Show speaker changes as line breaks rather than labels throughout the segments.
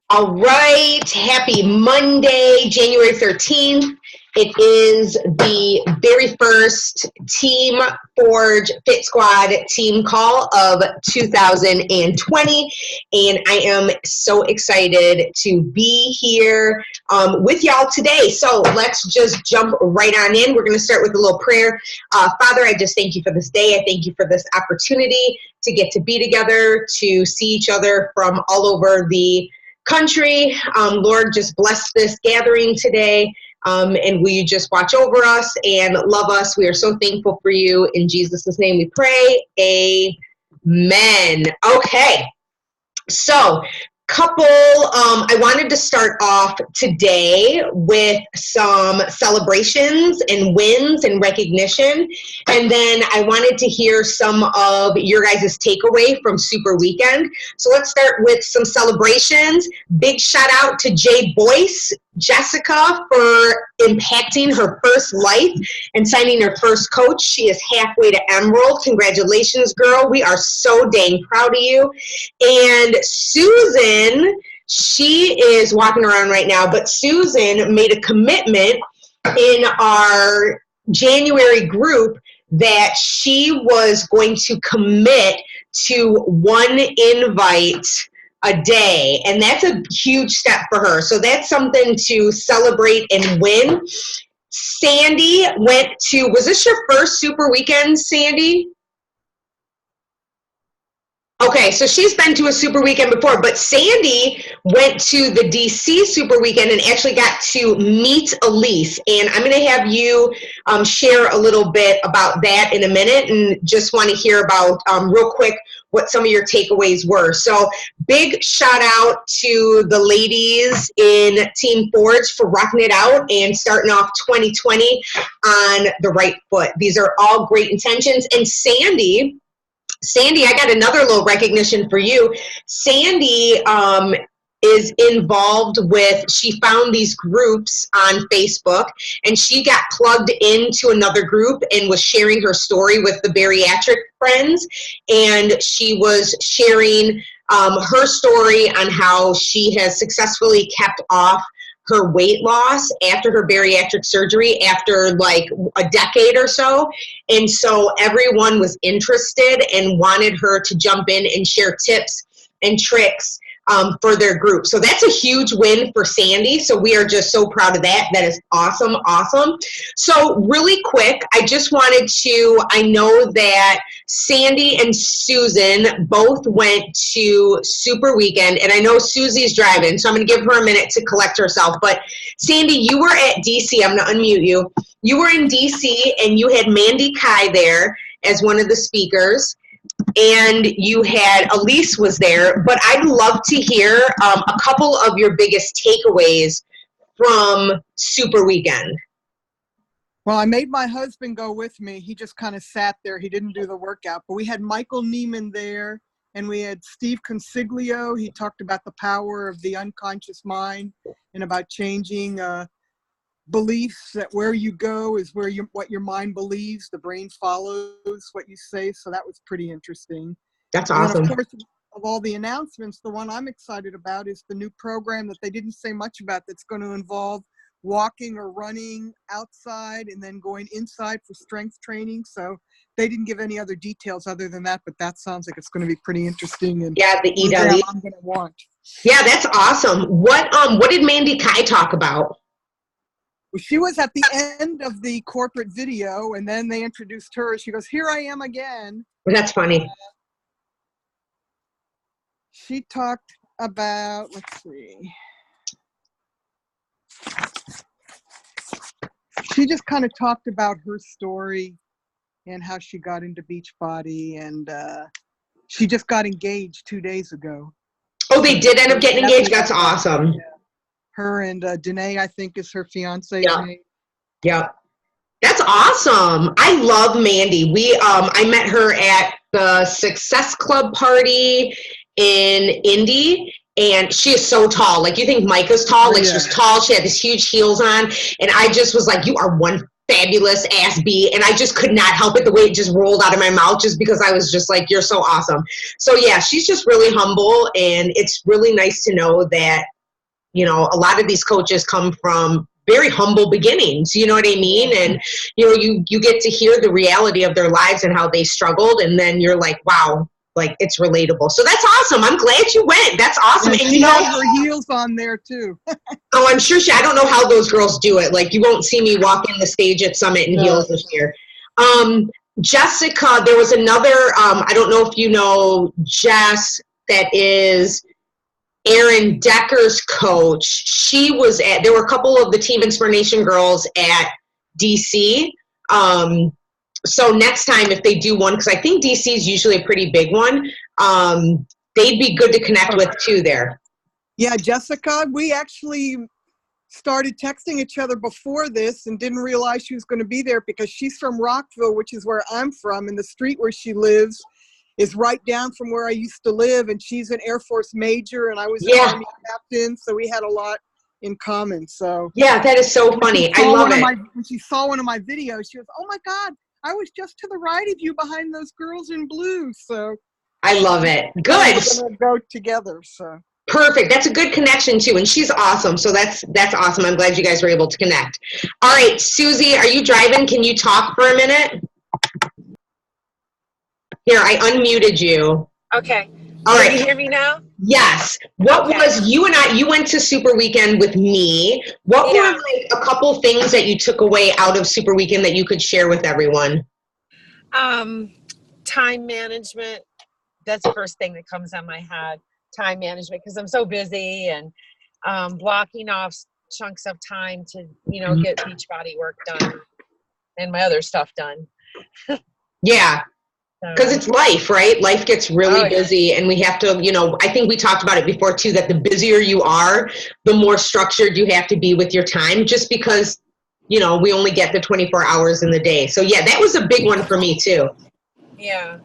All right, happy Monday, January 13th. It is the very first Team Forge Fit Squad team call of 2020, and I am so excited to be here with y'all today. So let's just jump right on in. We're going to start with a little prayer. Father, I just thank you for this day. I thank you for this opportunity to get to be together, to see each other from all over the country. Lord, just bless this gathering today, and will you just watch over us and love us? We are so thankful for you. In Jesus' name we pray. Amen. Okay. So, I wanted to start off today with some celebrations and wins and recognition. And then I wanted to hear some of your guys' takeaway from Super Weekend. So let's start with some celebrations. Big shout out to Jay Boyce, Jessica, for impacting her first life and signing her first coach. She is halfway to Emerald. Congratulations, girl. We are so dang proud of you. And Susan, she is walking around right now, but Susan made a commitment in our January group that she was going to commit to one invite a day, and that's a huge step for her. So that's something to celebrate and win. Sandy went to, was this your first Super Weekend, Sandy? Okay, so she's been to a Super Weekend before, but Sandy went to the DC Super Weekend and actually got to meet Elise. And I'm going to have you share a little bit about that in a minute, and just want to hear about real quick what some of your takeaways were. So big shout out to the ladies in Team Forge for rocking it out and starting off 2020 on the right foot. These are all great intentions. And Sandy, I got another little recognition for you. Sandy is involved with, she found these groups on Facebook, and she got plugged into another group and was sharing her story with the bariatric friends. And she was sharing her story on how she has successfully kept off her weight loss after her bariatric surgery after like a decade or so. And so everyone was interested and wanted her to jump in and share tips and tricks for their group. So that's a huge win for Sandy. So we are just so proud of that. That is awesome, awesome. So really quick, I just wanted to, I know that Sandy and Susan both went to Super Weekend, and I know Susie's driving, so I'm going to give her a minute to collect herself. But Sandy, you were at DC. I'm going to unmute you. You were in DC, and you had Mandy Kai there as one of the speakers, and you had Elise was there. But I'd love to hear a couple of your biggest takeaways from Super Weekend.
Well, I made my husband go with me. He just kind of sat there. He didn't do the workout. But we had Michael Neiman there, and we had Steve Consiglio. He talked about the power of the unconscious mind and about changing beliefs, that where you go is where what your mind believes. The brain follows what you say. So that was pretty interesting.
That's awesome.
And of course, of all the announcements, the one I'm excited about is the new program that they didn't say much about, that's going to involve walking or running outside and then going inside for strength training. So they didn't give any other details other than that, but that sounds like it's going to be pretty interesting. And
yeah, the EW.
I'm going to want.
Yeah, that's awesome. What did Mandy Kai talk about?
Well, she was at the end of the corporate video, and then they introduced her. She goes, "Here I am again."
That's funny.
She talked about, let's see. She just kind of talked about her story and how she got into Beachbody, and she just got engaged 2 days ago.
Oh, they did end up getting engaged? That's awesome.
Yeah. Her and Danae, I think, is her fiance.
Yeah. Yeah. That's awesome. I love Mandy. I met her at the Success Club party in Indy, and she is so tall. Like, you think Micah's tall? Like, she's tall. She had these huge heels on, and I just was like, you are one fabulous ass beat, and I just could not help it, the way it just rolled out of my mouth, just because I was just like, you're so awesome. So yeah, she's just really humble, and it's really nice to know that, you know, a lot of these coaches come from very humble beginnings, you know what I mean? And, you know, you get to hear the reality of their lives and how they struggled, and then you're like, wow, like, it's relatable. So that's awesome. I'm glad you went. That's awesome.
And
you
she
know,
had her heels on there too.
oh, I'm sure I don't know how those girls do it. Like, you won't see me walk in the stage at Summit in heels this year. Jessica, there was another, I don't know if you know Jess, that is Aaron Decker's coach. She was there were a couple of the Team Inspiration girls at DC. So next time, if they do one, because I think DC is usually a pretty big one, they'd be good to connect with too there.
Yeah, Jessica, we actually started texting each other before this and didn't realize she was going to be there, because she's from Rockville, which is where I'm from, and the street where she lives is right down from where I used to live, and she's an Air Force major, and I was an Army captain, so we had a lot in common. So
yeah, that is so funny. I love it.
When she saw one of my videos, she was, oh my God, I was just to the right of you behind those girls in blue. So
I love it. Good.
We're gonna go together. So
perfect. That's a good connection too, and she's awesome. So that's awesome. I'm glad you guys were able to connect. All right, Susie, are you driving? Can you talk for a minute? Here, I unmuted you.
Okay.
All right.
Can you hear me now?
Yes. What was, you and I, you went to Super Weekend with me. What were like a couple things that you took away out of Super Weekend that you could share with everyone?
Time management. That's the first thing that comes on my head. Time management, because I'm so busy, and blocking off chunks of time to, you know, get Beachbody work done and my other stuff done.
Yeah. Because it's life, right? Life gets really busy, and we have to, you know, I think we talked about it before too, that the busier you are, the more structured you have to be with your time, just because, you know, we only get the 24 hours in the day. So yeah, that was a big one for me too.
Yeah.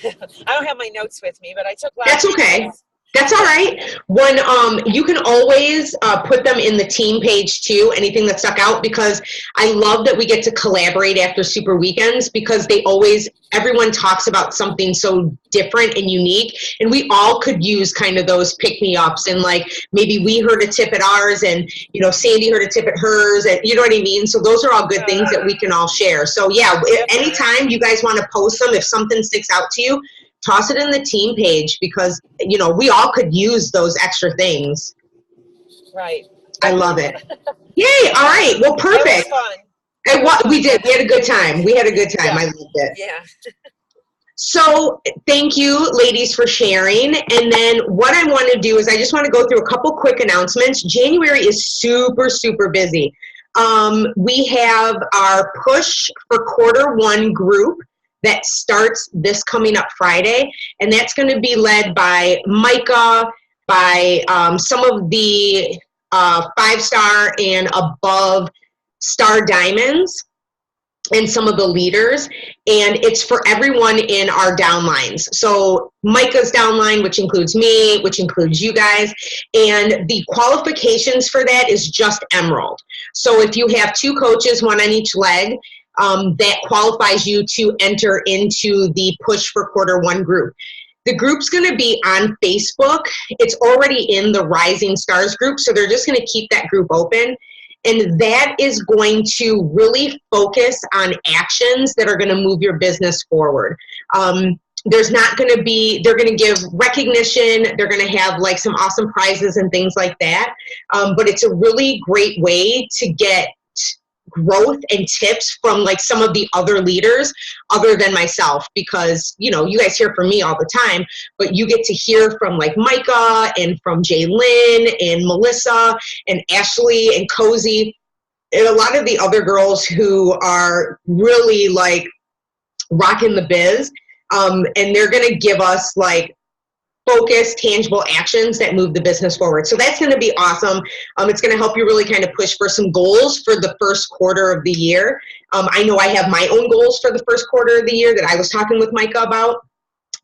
I don't have my notes with me, but I took
That's okay. Notes. That's all right. When you can always put them in the team page too, anything that stuck out, because I love that we get to collaborate after Super Weekends, because everyone talks about something so different and unique, and we all could use kind of those pick-me-ups, and like maybe we heard a tip at ours, and you know, Sandy heard a tip at hers, and you know what I mean? So those are all good things that we can all share. So yeah, anytime you guys want to post them, if something sticks out to you, toss it in the team page, because, you know, we all could use those extra things.
Right.
I love it. Yay. All right. Well, perfect.
It was fun.
And what we did, we had a good time. We had a good time. Yeah. I loved it.
Yeah.
So thank you, ladies, for sharing. And then what I want to do is I just want to go through a couple quick announcements. January is super, super busy. We have our Push for Q1 group that starts this coming up Friday, and that's going to be led by Micah, by some of the 5-star and above star diamonds, and some of the leaders, and it's for everyone in our downlines. So Micah's downline, which includes me, which includes you guys, and the qualifications for that is just Emerald. So if you have 2 coaches, 1 on each leg, that qualifies you to enter into the Push for Q1 group. The group's going to be on Facebook. It's already in the Rising Stars group, so they're just going to keep that group open. And that is going to really focus on actions that are going to move your business forward. There's not going to be, they're going to give recognition. They're going to have like some awesome prizes and things like that. But it's a really great way to get growth and tips from like some of the other leaders other than myself, because, you know, you guys hear from me all the time, but you get to hear from like Micah and from Jaylyn and Melissa and Ashley and Cozy and a lot of the other girls who are really like rocking the biz. And they're going to give us like focused, tangible actions that move the business forward. So that's going to be awesome. It's going to help you really kind of push for some goals for the first quarter of the year. I know I have my own goals for the first quarter of the year that I was talking with Micah about.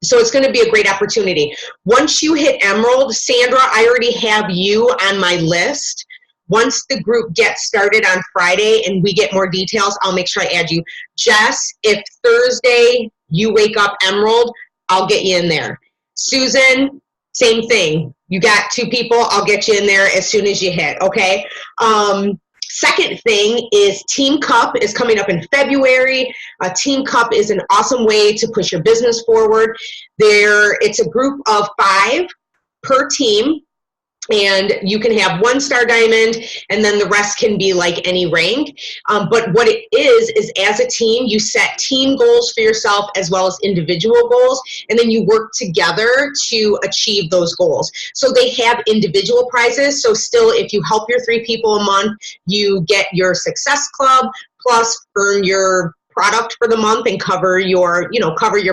So it's going to be a great opportunity. Once you hit Emerald, Sandra, I already have you on my list Once the group gets started on Friday and we get more details, I'll make sure I add you. Jess, if Thursday you wake up Emerald, I'll get you in there. Susan, same thing. You got 2 people, I'll get you in there as soon as you hit, okay? Second thing is Team Cup is coming up in February. Team Cup is an awesome way to push your business forward. It's a group of 5 per team, and you can have 1-star diamond, and then the rest can be like any rank. But what it is as a team, you set team goals for yourself as well as individual goals, and then you work together to achieve those goals. So they have individual prizes. So still, if you help your 3 people a month, you get your success club, plus earn your product for the month and cover your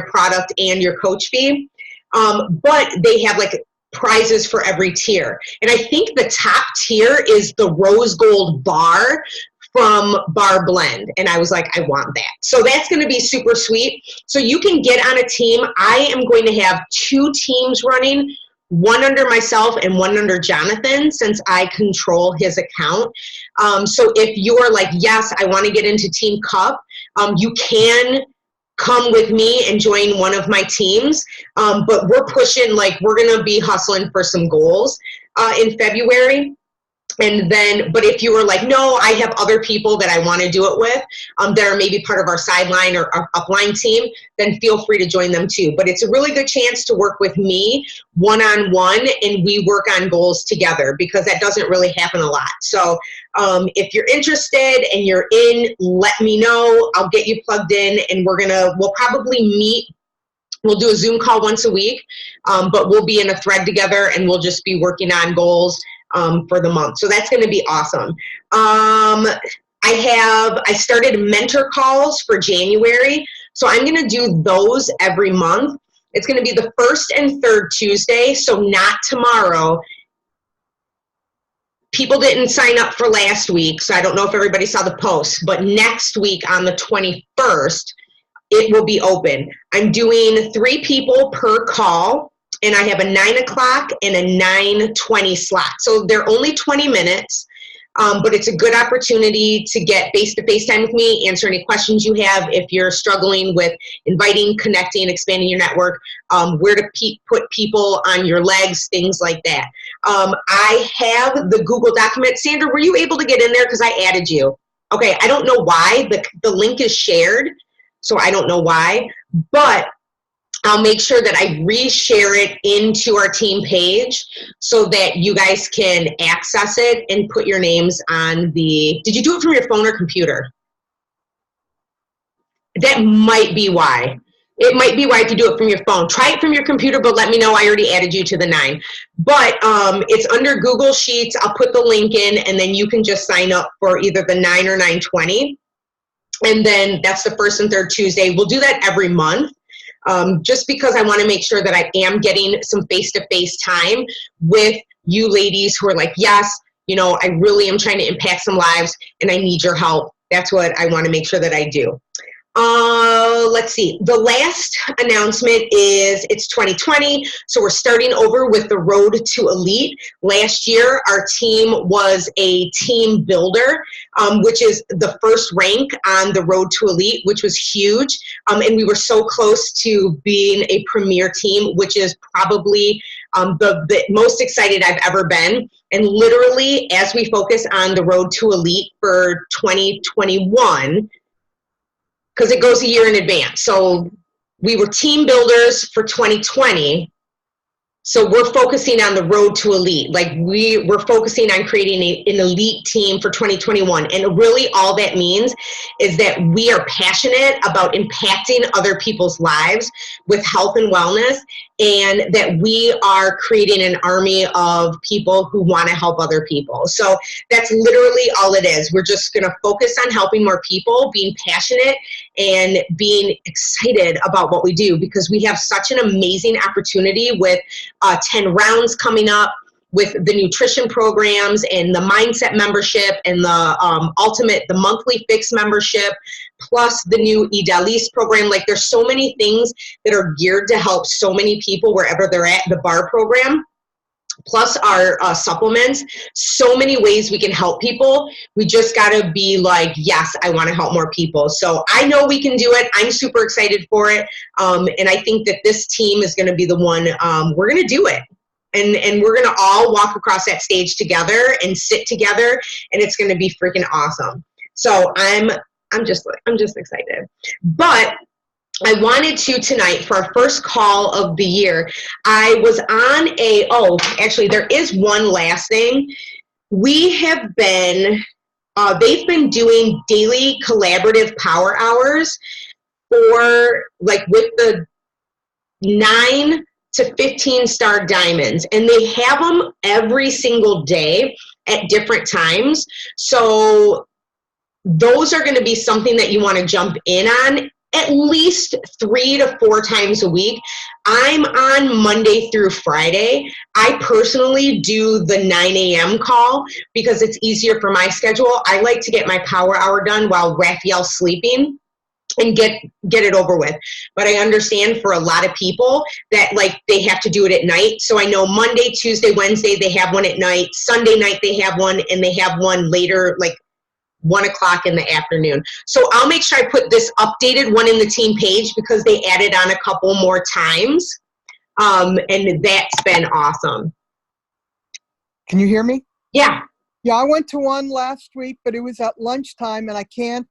product and your coach fee. But they have like prizes for every tier. And I think the top tier is the rose gold bar from Bar Blend. And I was like, I want that. So that's going to be super sweet. So you can get on a team. I am going to have 2 teams running, one under myself and one under Jonathan, since I control his account. So if you're like, yes, I want to get into Team Cup, you can come with me and join one of my teams. But we're pushing, like, we're going to be hustling for some goals in February. And then, but if you were like, no, I have other people that I want to do it with, that are maybe part of our sideline or our upline team, then feel free to join them too. But it's a really good chance to work with me one-on-one, and we work on goals together, because that doesn't really happen a lot. So if you're interested and you're in, let me know. I'll get you plugged in, and we'll probably meet. We'll do a Zoom call once a week, but we'll be in a thread together, and we'll just be working on goals for the month. So that's going to be awesome. I started mentor calls for January. So I'm going to do those every month. It's going to be the 1st and 3rd Tuesday. So not tomorrow. People didn't sign up for last week, so I don't know if everybody saw the post, but next week on the 21st, it will be open. I'm doing 3 people per call, and I have a 9 o'clock and a 9:20 slot. So they're only 20 minutes, but it's a good opportunity to get face-to-face time with me, answer any questions you have if you're struggling with inviting, connecting, expanding your network, where to put people on your legs, things like that. I have the Google document. Sandra, were you able to get in there? Because I added you. Okay, I don't know why. The link is shared, so I don't know why. But I'll make sure that I reshare it into our team page so that you guys can access it and put your names on the, did you do it from your phone or computer? That might be why. It might be why if you do it from your phone. Try it from your computer, but let me know. I already added you to the 9. But it's under Google Sheets. I'll put the link in, and then you can just sign up for either the 9 or 9:20. And then that's the 1st and 3rd Tuesday. We'll do that every month. Just because I want to make sure that I am getting some face-to-face time with you ladies who are like, yes, I really am trying to impact some lives, and I need your help. That's what I want to make sure that I do. Let's see. The last announcement is it's 2020, so we're starting over with the Road to Elite. Last year, our team was a team builder, which is the first rank on the Road to Elite, which was huge. And we were so close to being a premier team, which is probably the most excited I've ever been. And literally, as we focus on the Road to Elite for 2021, because it goes a year in advance. So we were team builders for 2020. So we're focusing on the Road to Elite. Like we're focusing on creating an elite team for 2021. And really all that means is that we are passionate about impacting other people's lives with health and wellness, and that we are creating an army of people who want to help other people. So that's literally all it is. We're just going to focus on helping more people, being passionate, and being excited about what we do, because we have such an amazing opportunity with 10 rounds coming up, with the nutrition programs and the mindset membership and the monthly fix membership, plus the new Edalis program. Like there's so many things that are geared to help so many people wherever they're at, the BAR program. plus our supplements, so many ways we can help people. We just got to be like, yes, I want to help more people. So I know we can do it. I'm super excited for it. And I think that this team is going to be the one, we're going to do it. And we're going to all walk across that stage together and sit together, and it's going to be freaking awesome. So I'm just excited. But I wanted to tonight, for our first call of the year, I was on actually there is one last thing. We have been, they've been doing daily collaborative power hours for like with the 9 to 15 star diamonds, and they have them every single day at different times. So those are going to be something that you want to jump in on at least 3 to 4 times a week. I'm on Monday through Friday. I personally do the 9 a.m. call because it's easier for my schedule. I like to get my power hour done while Raphael's sleeping and get it over with. But I understand for a lot of people that like they have to do it at night. So I know Monday, Tuesday, Wednesday, they have one at night. Sunday night, they have one, and they have one later, like 1 o'clock in the afternoon. So I'll make sure I put this updated one in the team page because they added on a couple more times. And that's been awesome.
Can you hear me?
Yeah.
Yeah, I went to one last week, but it was at lunchtime, and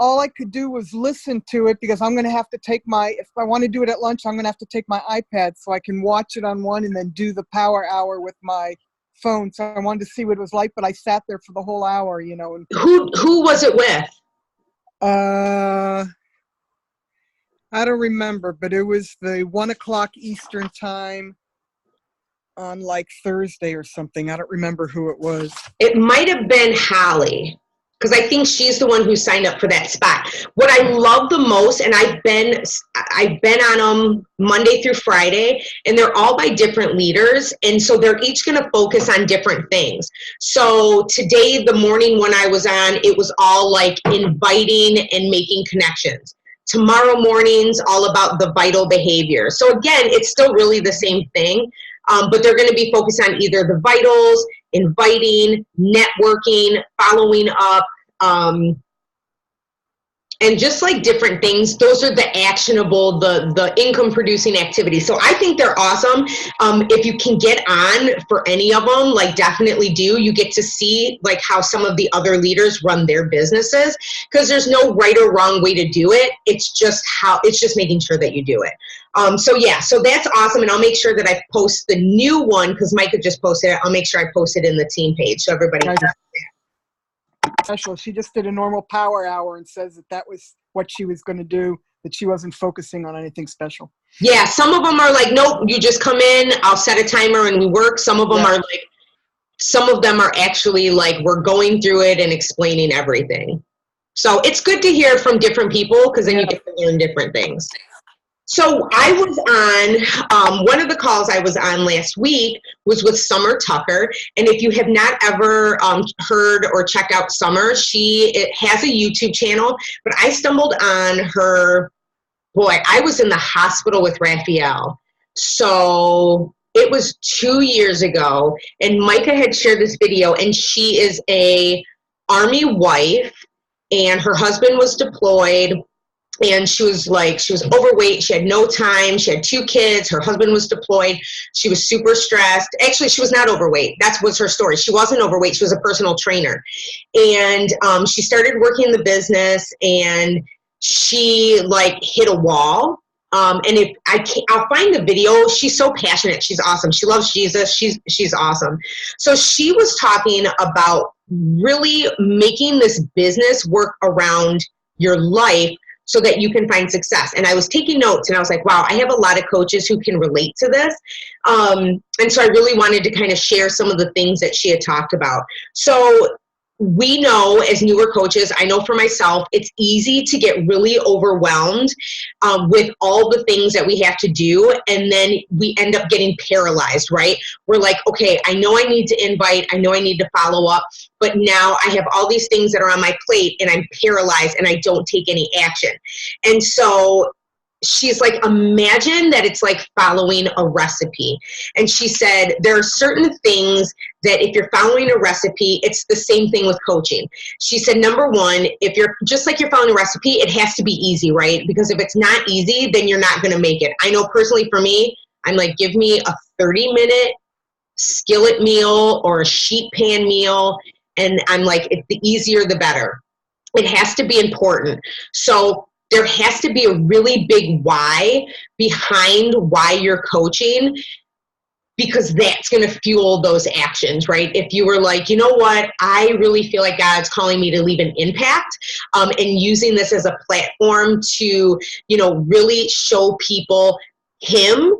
all I could do was listen to it because I'm going to have to take if I want to do it at lunch, I'm going to have to take my iPad so I can watch it on one and then do the power hour with my phone. So I wanted to see what it was like, but I sat there for the whole hour, you know. And
who was it with?
I don't remember, but it was the 1 o'clock Eastern time on like Thursday or something. I don't remember who it was.
It might have been Holly, because I think she's the one who signed up for that spot. What I love the most, and I've been on them Monday through Friday, and they're all by different leaders, and so they're each going to focus on different things. So today, the morning when I was on, it was all like inviting and making connections. Tomorrow morning's all about the vital behavior. So again, it's still really the same thing, but they're going to be focused on either the vitals, inviting, networking, following up, and just like different things. Those are the actionable, the income producing activities. So I think they're awesome. If you can get on for any of them, like definitely do. You get to see like how some of the other leaders run their businesses, because there's no right or wrong way to do it. It's just making sure that you do it. So yeah, so that's awesome. And I'll make sure that I post the new one because Micah just posted it. I'll make sure I post it in the team page so everybody can see it.
Special. She just did a normal power hour and says that was what she was going to do, that she wasn't focusing on anything special.
Yeah, some of them are like, nope, you just come in, I'll set a timer and we work. Some of them are like, some of them are actually like, we're going through it and explaining everything. So it's good to hear from different people because then you get to learn different things. So I was on, one of the calls I was on last week was with Summer Tucker. And if you have not ever heard or checked out Summer, it has a YouTube channel, but I stumbled on her, I was in the hospital with Raphael. So it was 2 years ago, and Micah had shared this video, and she is a Army wife, and her husband was deployed. And she was overweight. She had no time. She had 2 kids. Her husband was deployed. She was super stressed. Actually, she was not overweight. That was her story. She wasn't overweight. She was a personal trainer. And she started working the business, and she hit a wall. And I'll find the video. She's so passionate. She's awesome. She loves Jesus. She's awesome. So she was talking about really making this business work around your life so that you can find success. And I was taking notes, and I was like, wow, I have a lot of coaches who can relate to this. And so I really wanted to kind of share some of the things that she had talked about. So we know as newer coaches, I know for myself, it's easy to get really overwhelmed with all the things that we have to do. And then we end up getting paralyzed, right? We're like, okay, I know I need to invite, I know I need to follow up, but now I have all these things that are on my plate and I'm paralyzed and I don't take any action. And so she's like, imagine that it's like following a recipe. And she said, there are certain things that if you're following a recipe, it's the same thing with coaching. She said, number one, if you're just like you're following a recipe, it has to be easy, right? Because if it's not easy, then you're not going to make it. I know personally for me, I'm like, give me a 30-minute skillet meal or a sheet pan meal. And I'm like, the easier, the better. It has to be important. So there has to be a really big why behind why you're coaching, because that's going to fuel those actions, right? If you were like, you know what, I really feel like God's calling me to leave an impact, and using this as a platform to, really show people Him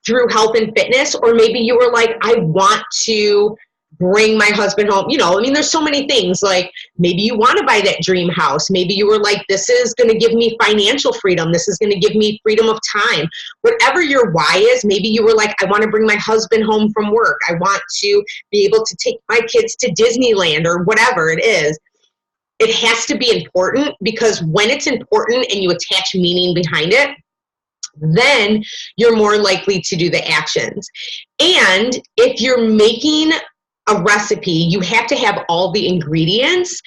through health and fitness. Or maybe you were like, I want to bring my husband home. There's so many things. Like maybe you want to buy that dream house. Maybe you were like, this is going to give me financial freedom. This is going to give me freedom of time. Whatever your why is, maybe you were like, I want to bring my husband home from work. I want to be able to take my kids to Disneyland, or whatever it is. It has to be important, because when it's important and you attach meaning behind it, then you're more likely to do the actions. And if you're making a recipe, you have to have all the ingredients,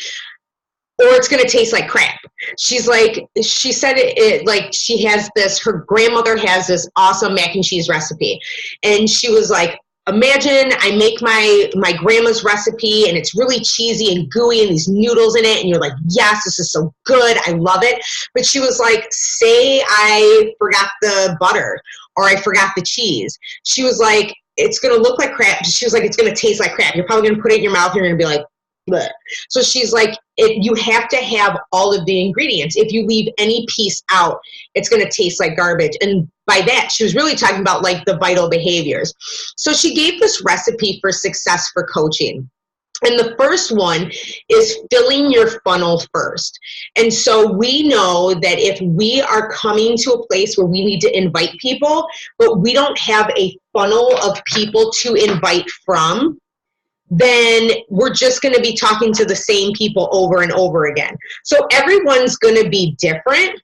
or it's going to taste like crap. She said it like she has this, her grandmother has this awesome mac and cheese recipe. And she was like, imagine I make my grandma's recipe and it's really cheesy and gooey and these noodles in it. And you're like, yes, this is so good. I love it. But she was like, say I forgot the butter or I forgot the cheese. She was like, it's going to look like crap. She was like, it's going to taste like crap. You're probably going to put it in your mouth and you're going to be like, bleh. So she's like, you have to have all of the ingredients. If you leave any piece out, it's going to taste like garbage. And by that, she was really talking about like the vital behaviors. So she gave this recipe for success for coaching. And the first one is filling your funnel first. And so we know that if we are coming to a place where we need to invite people, but we don't have a funnel of people to invite from, then we're just going to be talking to the same people over and over again. So everyone's going to be different,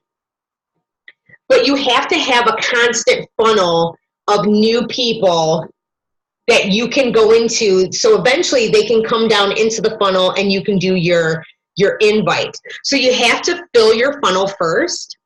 but you have to have a constant funnel of new people that you can go into. So eventually they can come down into the funnel and you can do your invite. So you have to fill your funnel first.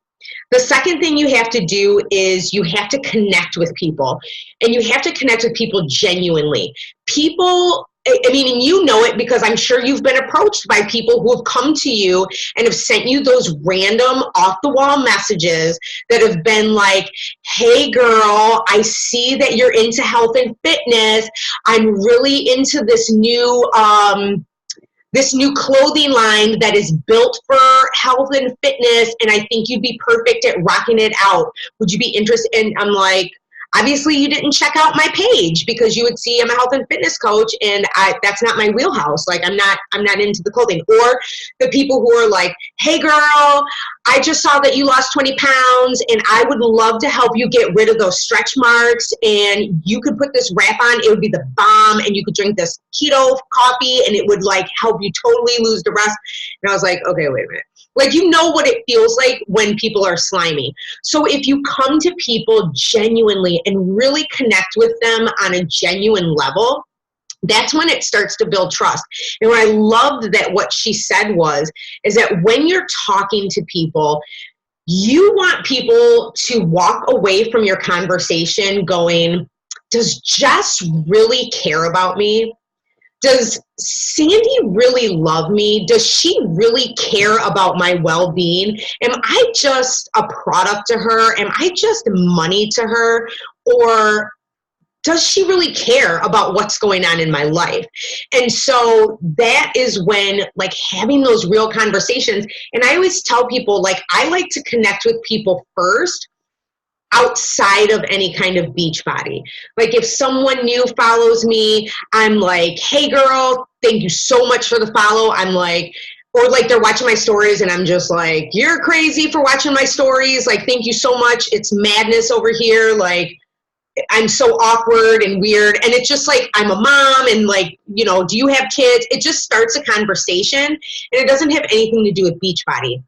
The second thing you have to do is you have to connect with people, and you have to connect with people genuinely. People, and you know it because I'm sure you've been approached by people who have come to you and have sent you those random off-the-wall messages that have been like, hey girl, I see that you're into health and fitness. I'm really into this new clothing line that is built for health and fitness, and I think you'd be perfect at rocking it out. Would you be interested? And I'm like, obviously you didn't check out my page, because you would see I'm a health and fitness coach, and that's not my wheelhouse. Like I'm not into the clothing. Or the people who are like, hey girl, I just saw that you lost 20 pounds and I would love to help you get rid of those stretch marks, and you could put this wrap on, it would be the bomb, and you could drink this keto coffee and it would like help you totally lose the rest. And I was like, okay, wait a minute. Like, you know what it feels like when people are slimy. So if you come to people genuinely and really connect with them on a genuine level, that's when it starts to build trust. And what I loved that what she said is that when you're talking to people, you want people to walk away from your conversation going, does Jess really care about me? Does Sandy really love me? Does she really care about my well-being? Am I just a product to her? Am I just money to her? Or does she really care about what's going on in my life? And so that is when, like, having those real conversations, and I always tell people, like, I like to connect with people first outside of any kind of beach body. Like if someone new follows me, I'm like, hey girl, thank you so much for the follow. I'm like, or like they're watching my stories and I'm just like, you're crazy for watching my stories. Like, thank you so much. It's madness over here. Like, I'm so awkward and weird. And it's just like, I'm a mom and like, you know, do you have kids? It just starts a conversation, and it doesn't have anything to do with Beachbody.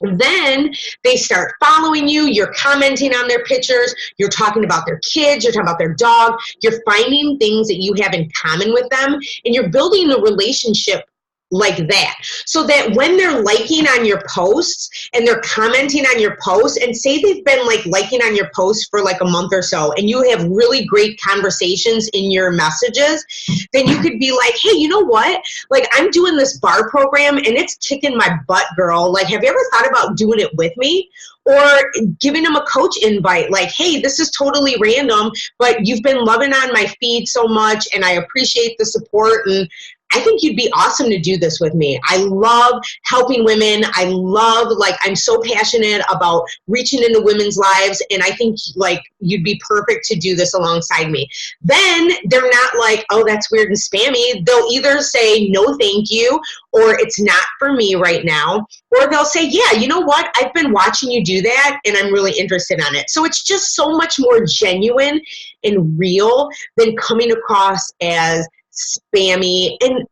Then they start following you, you're commenting on their pictures, you're talking about their kids, you're talking about their dog, you're finding things that you have in common with them, and you're building a relationship like that, so that when they're liking on your posts and they're commenting on your posts, and say they've been like liking on your posts for like a month or so, and you have really great conversations in your messages, then you could be like, hey, you know what? Like, I'm doing this bar program and it's kicking my butt, girl. Like, have you ever thought about doing it with me? Or giving them a coach invite, like, hey, this is totally random, but you've been loving on my feed so much and I appreciate the support, and I think you'd be awesome to do this with me. I love helping women. I love, like, I'm so passionate about reaching into women's lives, and I think, like, you'd be perfect to do this alongside me. Then they're not like, oh, that's weird and spammy. They'll either say, no, thank you, or it's not for me right now, or they'll say, yeah, you know what? I've been watching you do that, and I'm really interested on it. So it's just so much more genuine and real than coming across as spammy. And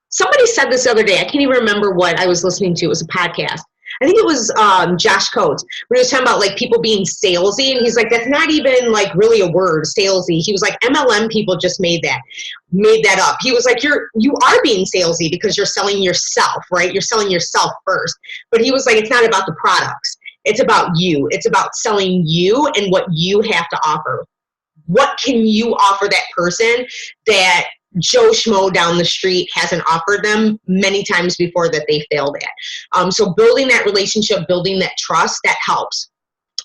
somebody said this the other day, I can't even remember what I was listening to. It was a podcast. I think it was Josh Coates, when he was talking about like people being salesy, and he's like, that's not even like really a word, salesy. He was like, MLM people just made that up. He was like, you are being salesy because you're selling yourself, right? You're selling yourself first. But he was like, it's not about the products. It's about you. It's about selling you and what you have to offer. What can you offer that person that Joe Schmo down the street hasn't offered them many times before that they failed at? So building that relationship, building that trust, that helps.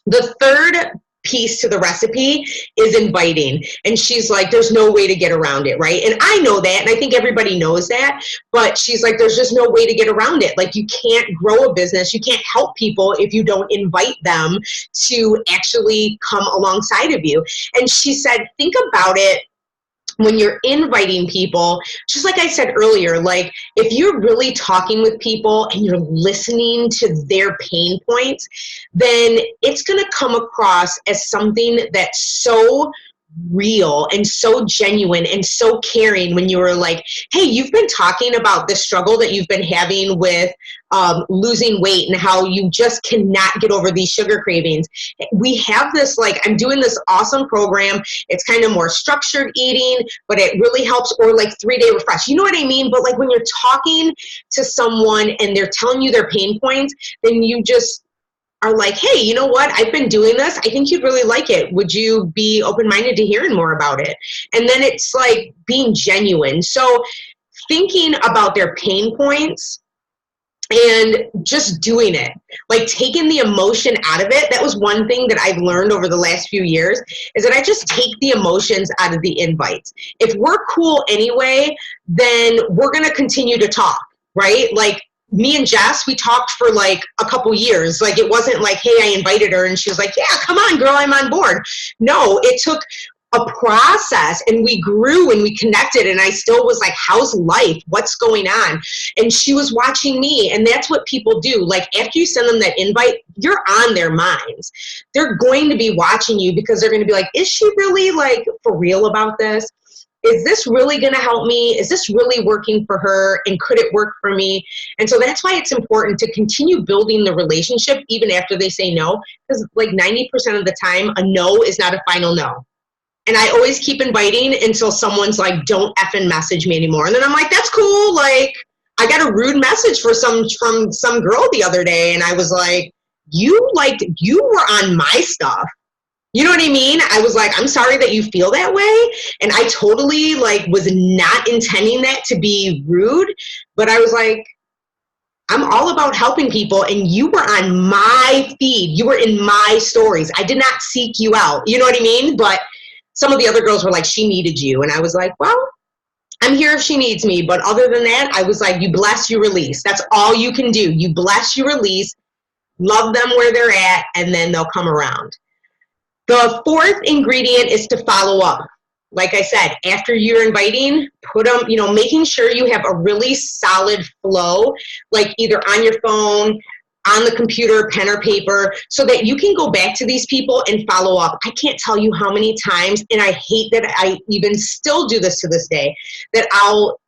The third piece to the recipe is inviting. And she's like, there's no way to get around it, right? And I know that, and I think everybody knows that, but she's like, there's just no way to get around it. Like, you can't grow a business, you can't help people if you don't invite them to actually come alongside of you. And she said, think about it when you're inviting people, just like I said earlier, like, if you're really talking with people and you're listening to their pain points, then it's going to come across as something that's so real and so genuine and so caring when you were like, hey, you've been talking about this struggle that you've been having with losing weight and how you just cannot get over these sugar cravings. We have this, like, I'm doing this awesome program. It's kind of more structured eating, but it really helps, or like 3-day refresh. You know what I mean? But like, when you're talking to someone and they're telling you their pain points, then you just are like, hey, you know what? I've been doing this. I think you'd really like it. Would you be open-minded to hearing more about it? And then it's like being genuine. So thinking about their pain points and just doing it, like taking the emotion out of it. That was one thing that I've learned over the last few years, is that I just take the emotions out of the invites. If we're cool anyway, then we're going to continue to talk, right? Like, me and Jess, we talked for like a couple years. Like, it wasn't like, hey, I invited her and she was like, yeah, come on, girl, I'm on board. No, it took a process, and we grew and we connected, and I still was like, how's life? What's going on? And she was watching me, and that's what people do. Like, after you send them that invite, you're on their minds. They're going to be watching you because they're going to be like, is she really like for real about this? Is this really going to help me? Is this really working for her? And could it work for me? And so that's why it's important to continue building the relationship even after they say no, because like 90% of the time, a no is not a final no. And I always keep inviting until someone's like, don't effing message me anymore. And then I'm like, that's cool. Like, I got a rude message from some girl the other day, and I was like, you were on my stuff. You know what I mean? I was like, I'm sorry that you feel that way. And I totally like was not intending that to be rude, but I was like, I'm all about helping people, and you were on my feed. You were in my stories. I did not seek you out. You know what I mean? But some of the other girls were like, she needed you. And I was like, well, I'm here if she needs me. But other than that, I was like, you bless, you release. That's all you can do. You bless, you release, love them where they're at, and then they'll come around. The fourth ingredient is to follow up. Like I said, after you're inviting, put them, making sure you have a really solid flow, like either on your phone, on the computer, pen or paper, so that you can go back to these people and follow up. I can't tell you how many times, and I hate that I even still do this to this day, that I'll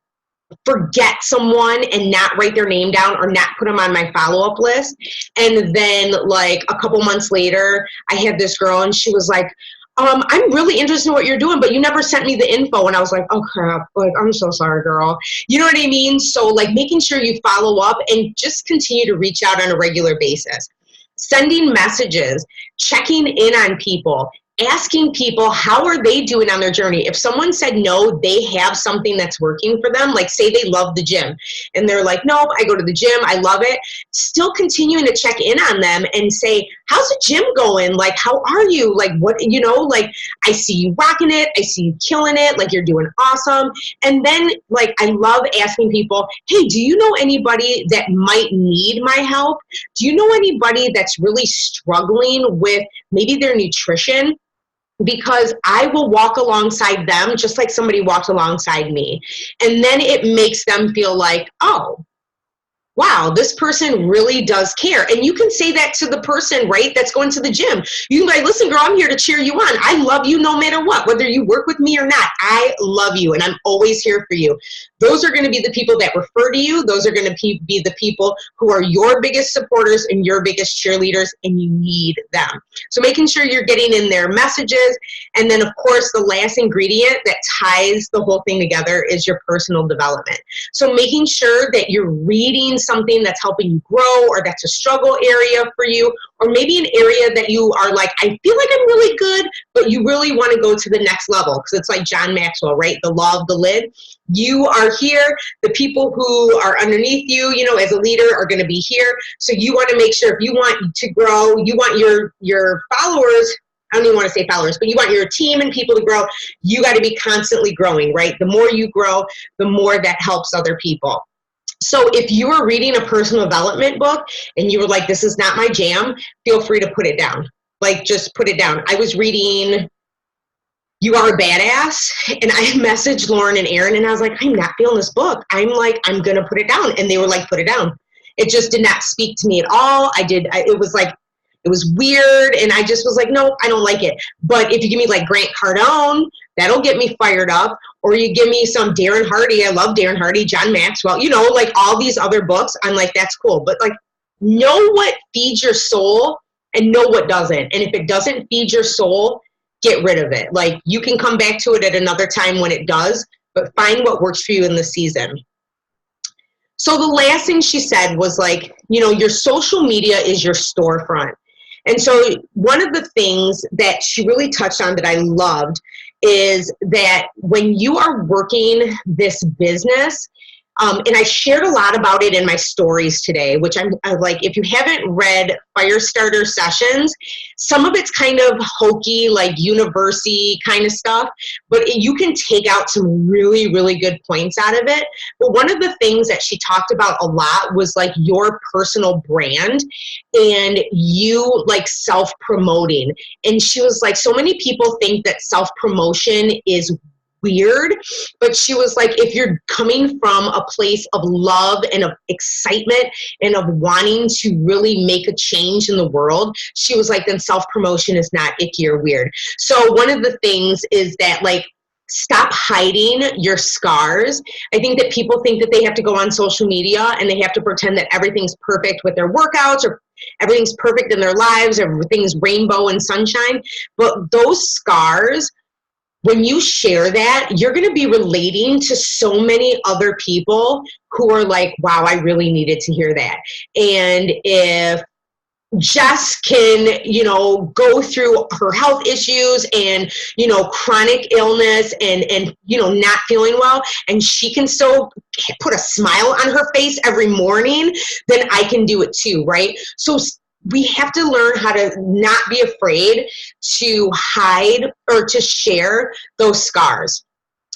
forget someone and not write their name down or not put them on my follow-up list. And then like a couple months later, I had this girl and she was like, I'm really interested in what you're doing, but you never sent me the info. And I was like, oh crap, like, I'm so sorry, girl. You know what I mean? So like making sure you follow up and just continue to reach out on a regular basis. Sending messages, checking in on people, asking people how are they doing on their journey. If someone said no, they have something that's working for them, like say they love the gym and they're like, nope, I go to the gym, I love it, still continuing to check in on them and say, how's the gym going? Like, how are you? Like, what, you know, like, I see you rocking it, I see you killing it, like you're doing awesome. And then like, I love asking people, hey, do you know anybody that might need my help? Do you know anybody that's really struggling with maybe their nutrition? Because I will walk alongside them just like somebody walked alongside me. And then it makes them feel like, oh, wow, this person really does care. And you can say that to the person, right, that's going to the gym. You can be like, listen, girl, I'm here to cheer you on. I love you no matter what, whether you work with me or not. I love you, and I'm always here for you. Those are going to be the people that refer to you. Those are going to be the people who are your biggest supporters and your biggest cheerleaders, and you need them. So making sure you're getting in their messages. And then, of course, the last ingredient that ties the whole thing together is your personal development. So making sure that you're reading something that's helping you grow, or that's a struggle area for you, or maybe an area that you are like, I feel like I'm really good, but you really want to go to the next level. Because it's like John Maxwell, right? The law of the lid. You are here. The people who are underneath you, you know, as a leader are going to be here. So you want to make sure if you want to grow, you want your followers, I don't even want to say followers, but you want your team and people to grow, you got to be constantly growing, right? The more you grow, the more that helps other people. So if you are reading a personal development book and you were like, this is not my jam, feel free to put it down. Like, just put it down. I was reading You Are a Badass, and I messaged Lauren and Aaron, and I was like, I'm not feeling this book. I'm like, I'm going to put it down. And they were like, put it down. It just did not speak to me at all. It was like, it was weird, and I just was like, no, I don't like it. But if you give me like Grant Cardone, that'll get me fired up. Or you give me some Darren Hardy, I love Darren Hardy, John Maxwell, you know, like all these other books, I'm like, that's cool. But like, know what feeds your soul and know what doesn't. And if it doesn't feed your soul, get rid of it. Like, you can come back to it at another time when it does, but find what works for you in the season. So the last thing she said was like, you know, your social media is your storefront. And so one of the things that she really touched on that I loved is that when you are working this business, and I shared a lot about it in my stories today, which I'm like, if you haven't read Firestarter Sessions, some of it's kind of hokey, like university kind of stuff, but you can take out some really, really good points out of it. But one of the things that she talked about a lot was like your personal brand and you like self-promoting. And she was like, so many people think that self-promotion is weird, but she was like, if you're coming from a place of love and of excitement and of wanting to really make a change in the world, she was like, then self-promotion is not icky or weird. So one of the things is that, like, stop hiding your scars. I think that people think that they have to go on social media and they have to pretend that everything's perfect with their workouts or everything's perfect in their lives, everything's rainbow and sunshine. But those scars, when you share that, you're going to be relating to so many other people who are like, wow, I really needed to hear that. And if Jess can, you know, go through her health issues and, you know, chronic illness and, you know, not feeling well, and she can still put a smile on her face every morning, then I can do it too, right? So we have to learn how to not be afraid to hide or to share those scars,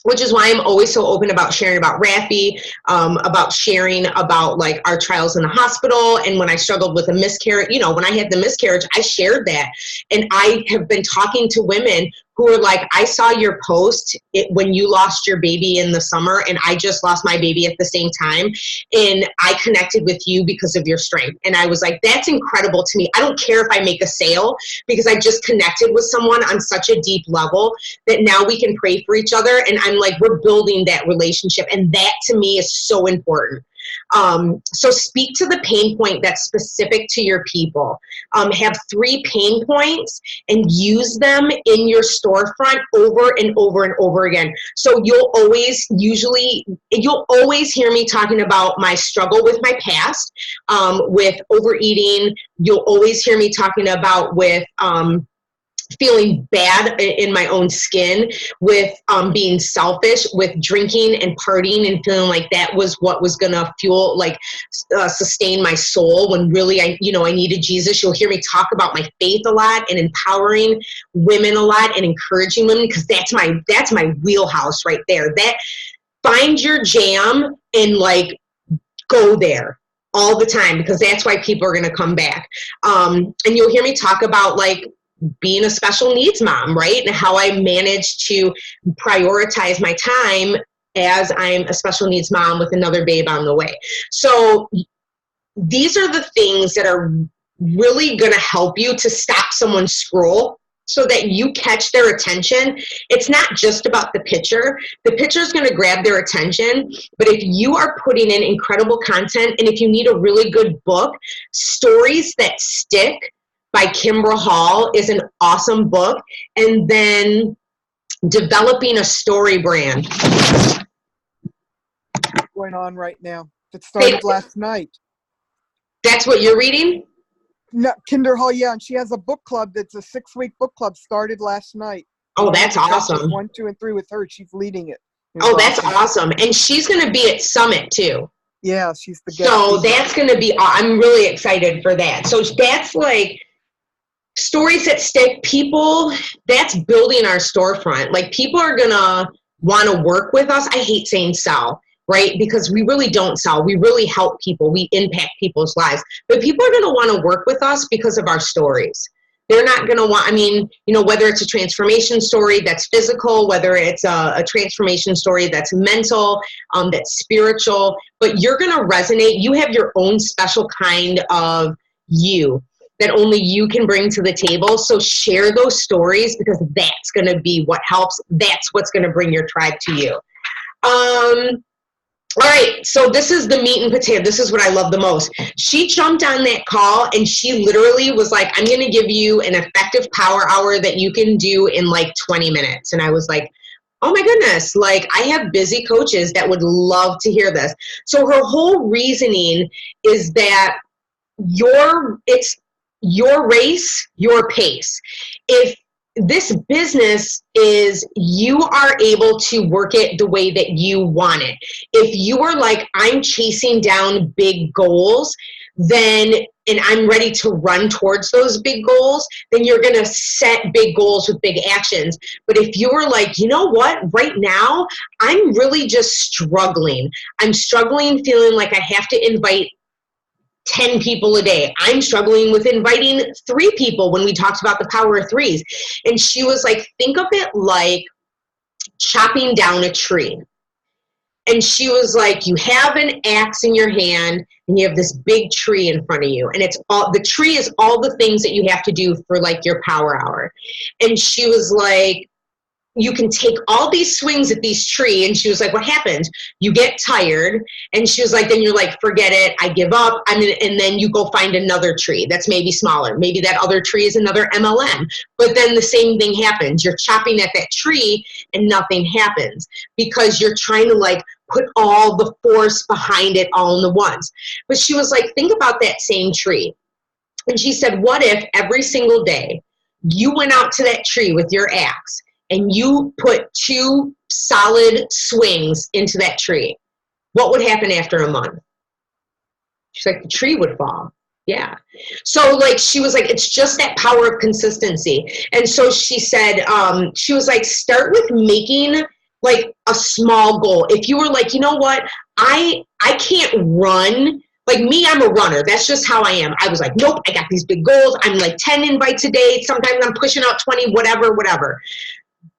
which is why I'm always so open about sharing about Rafi, about sharing about like our trials in the hospital. And when I struggled with a miscarriage, you know, when I had the miscarriage, I shared that. And I have been talking to women who were like, I saw your post when you lost your baby in the summer, and I just lost my baby at the same time, and I connected with you because of your strength. And I was like, that's incredible to me. I don't care if I make a sale, because I just connected with someone on such a deep level that now we can pray for each other. And I'm like, we're building that relationship. And that to me is so important. So speak to the pain point that's specific to your people. Have 3 pain points and use them in your storefront over and over and over again. So you'll always hear me talking about my struggle with my past, with overeating. You'll always hear me talking about with, feeling bad in my own skin, with being selfish, with drinking and partying and feeling like that was what was going to fuel, like sustain my soul, when really I needed Jesus. You'll hear me talk about my faith a lot and empowering women a lot and encouraging women, because that's my wheelhouse right there. That, find your jam and like go there all the time, because that's why people are going to come back. And you'll hear me talk about like being a special needs mom, right? And how I managed to prioritize my time as I'm a special needs mom with another babe on the way. So these are the things that are really going to help you to stop someone's scroll so that you catch their attention. It's not just about the picture. The picture is going to grab their attention, but if you are putting in incredible content, and if you need a really good book, Stories That Stick by Kimbra Hall is an awesome book. And then Developing a Story Brand.
Going on right now. It started last night.
That's what you're reading?
No, Kimbra Hall, yeah, and she has a book club that's a 6-week book club, started last night.
Oh, that's awesome.
1, 2, and 3 with her. She's leading it.
Oh, that's awesome. And she's going to be at Summit too.
Yeah, she's the guest.
So that's going to be, I'm really excited for that. So that's like Stories That Stick. People, that's building our storefront. Like, people are going to want to work with us. I hate saying sell, right? Because we really don't sell. We really help people. We impact people's lives. But people are going to want to work with us because of our stories. They're not going to want, whether it's a transformation story that's physical, whether it's a transformation story that's mental, that's spiritual, but you're going to resonate. You have your own special kind of you that only you can bring to the table. So share those stories, because that's going to be what helps. That's what's going to bring your tribe to you. All right, so this is the meat and potato. This is what I love the most. She jumped on that call and she literally was like, I'm going to give you an effective power hour that you can do in like 20 minutes. And I was like, oh my goodness, like, I have busy coaches that would love to hear this. So her whole reasoning is that it's your race, your pace. If this business is, you are able to work it the way that you want it. If you are like, I'm chasing down big goals, then, and I'm ready to run towards those big goals, then you're going to set big goals with big actions. But if you are like, you know what, right now, I'm really just struggling. I'm struggling feeling like I have to invite 10 people a day. I'm struggling with inviting 3 people when we talked about the power of 3s. And she was like, think of it like chopping down a tree. And she was like, you have an axe in your hand and you have this big tree in front of you. And the tree is all the things that you have to do for like your power hour. And she was like, you can take all these swings at these tree. And she was like, what happens? You get tired. And she was like, then you're like, forget it. I give up. And then you go find another tree that's maybe smaller. Maybe that other tree is another MLM. But then the same thing happens. You're chopping at that tree and nothing happens, because you're trying to like put all the force behind it all in the once. But she was like, think about that same tree. And she said, what if every single day you went out to that tree with your axe and you put 2 solid swings into that tree? What would happen after a month? She's like, the tree would fall. Yeah. So like, she was like, it's just that power of consistency. And so she said, she was like, start with making like a small goal. If you were like, you know what, I can't run. Like me, I'm a runner. That's just how I am. I was like, nope, I got these big goals. I'm like 10 invites a day. Sometimes I'm pushing out 20, whatever.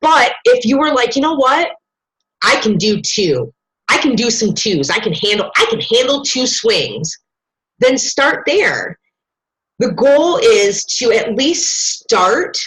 But if you were like, you know what, I can do 2. I can do some 2s. I can handle 2 swings. Then start there. The goal is to at least start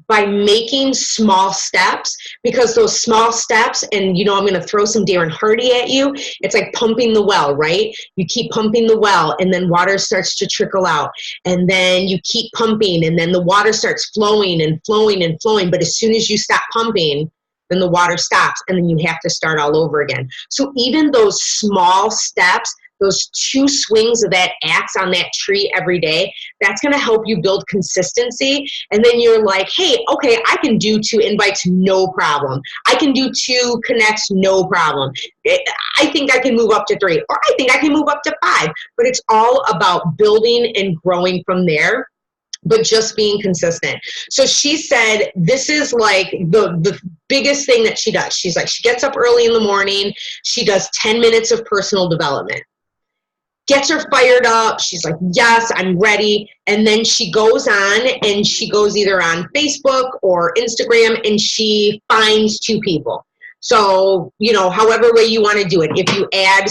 by making small steps, because those small steps, and I'm going to throw some Darren Hardy at you. It's like pumping the well, right? You keep pumping the well, and then water starts to trickle out. And then you keep pumping, and then the water starts flowing and flowing and flowing. But as soon as you stop pumping, then the water stops, and then you have to start all over again. So even those small steps, those 2 swings of that axe on that tree every day, that's going to help you build consistency. And then you're like, hey, okay, I can do 2 invites, no problem. I can do 2 connects, no problem. I think I can move up to 3, or I think I can move up to 5. But it's all about building and growing from there, but just being consistent. So she said this is like the biggest thing that she does. She's like, she gets up early in the morning. She does 10 minutes of personal development. Gets her fired up. She's like, yes, I'm ready. And then she goes on, and she goes either on Facebook or Instagram, and she finds 2 people. So, however way you want to do it. If you add,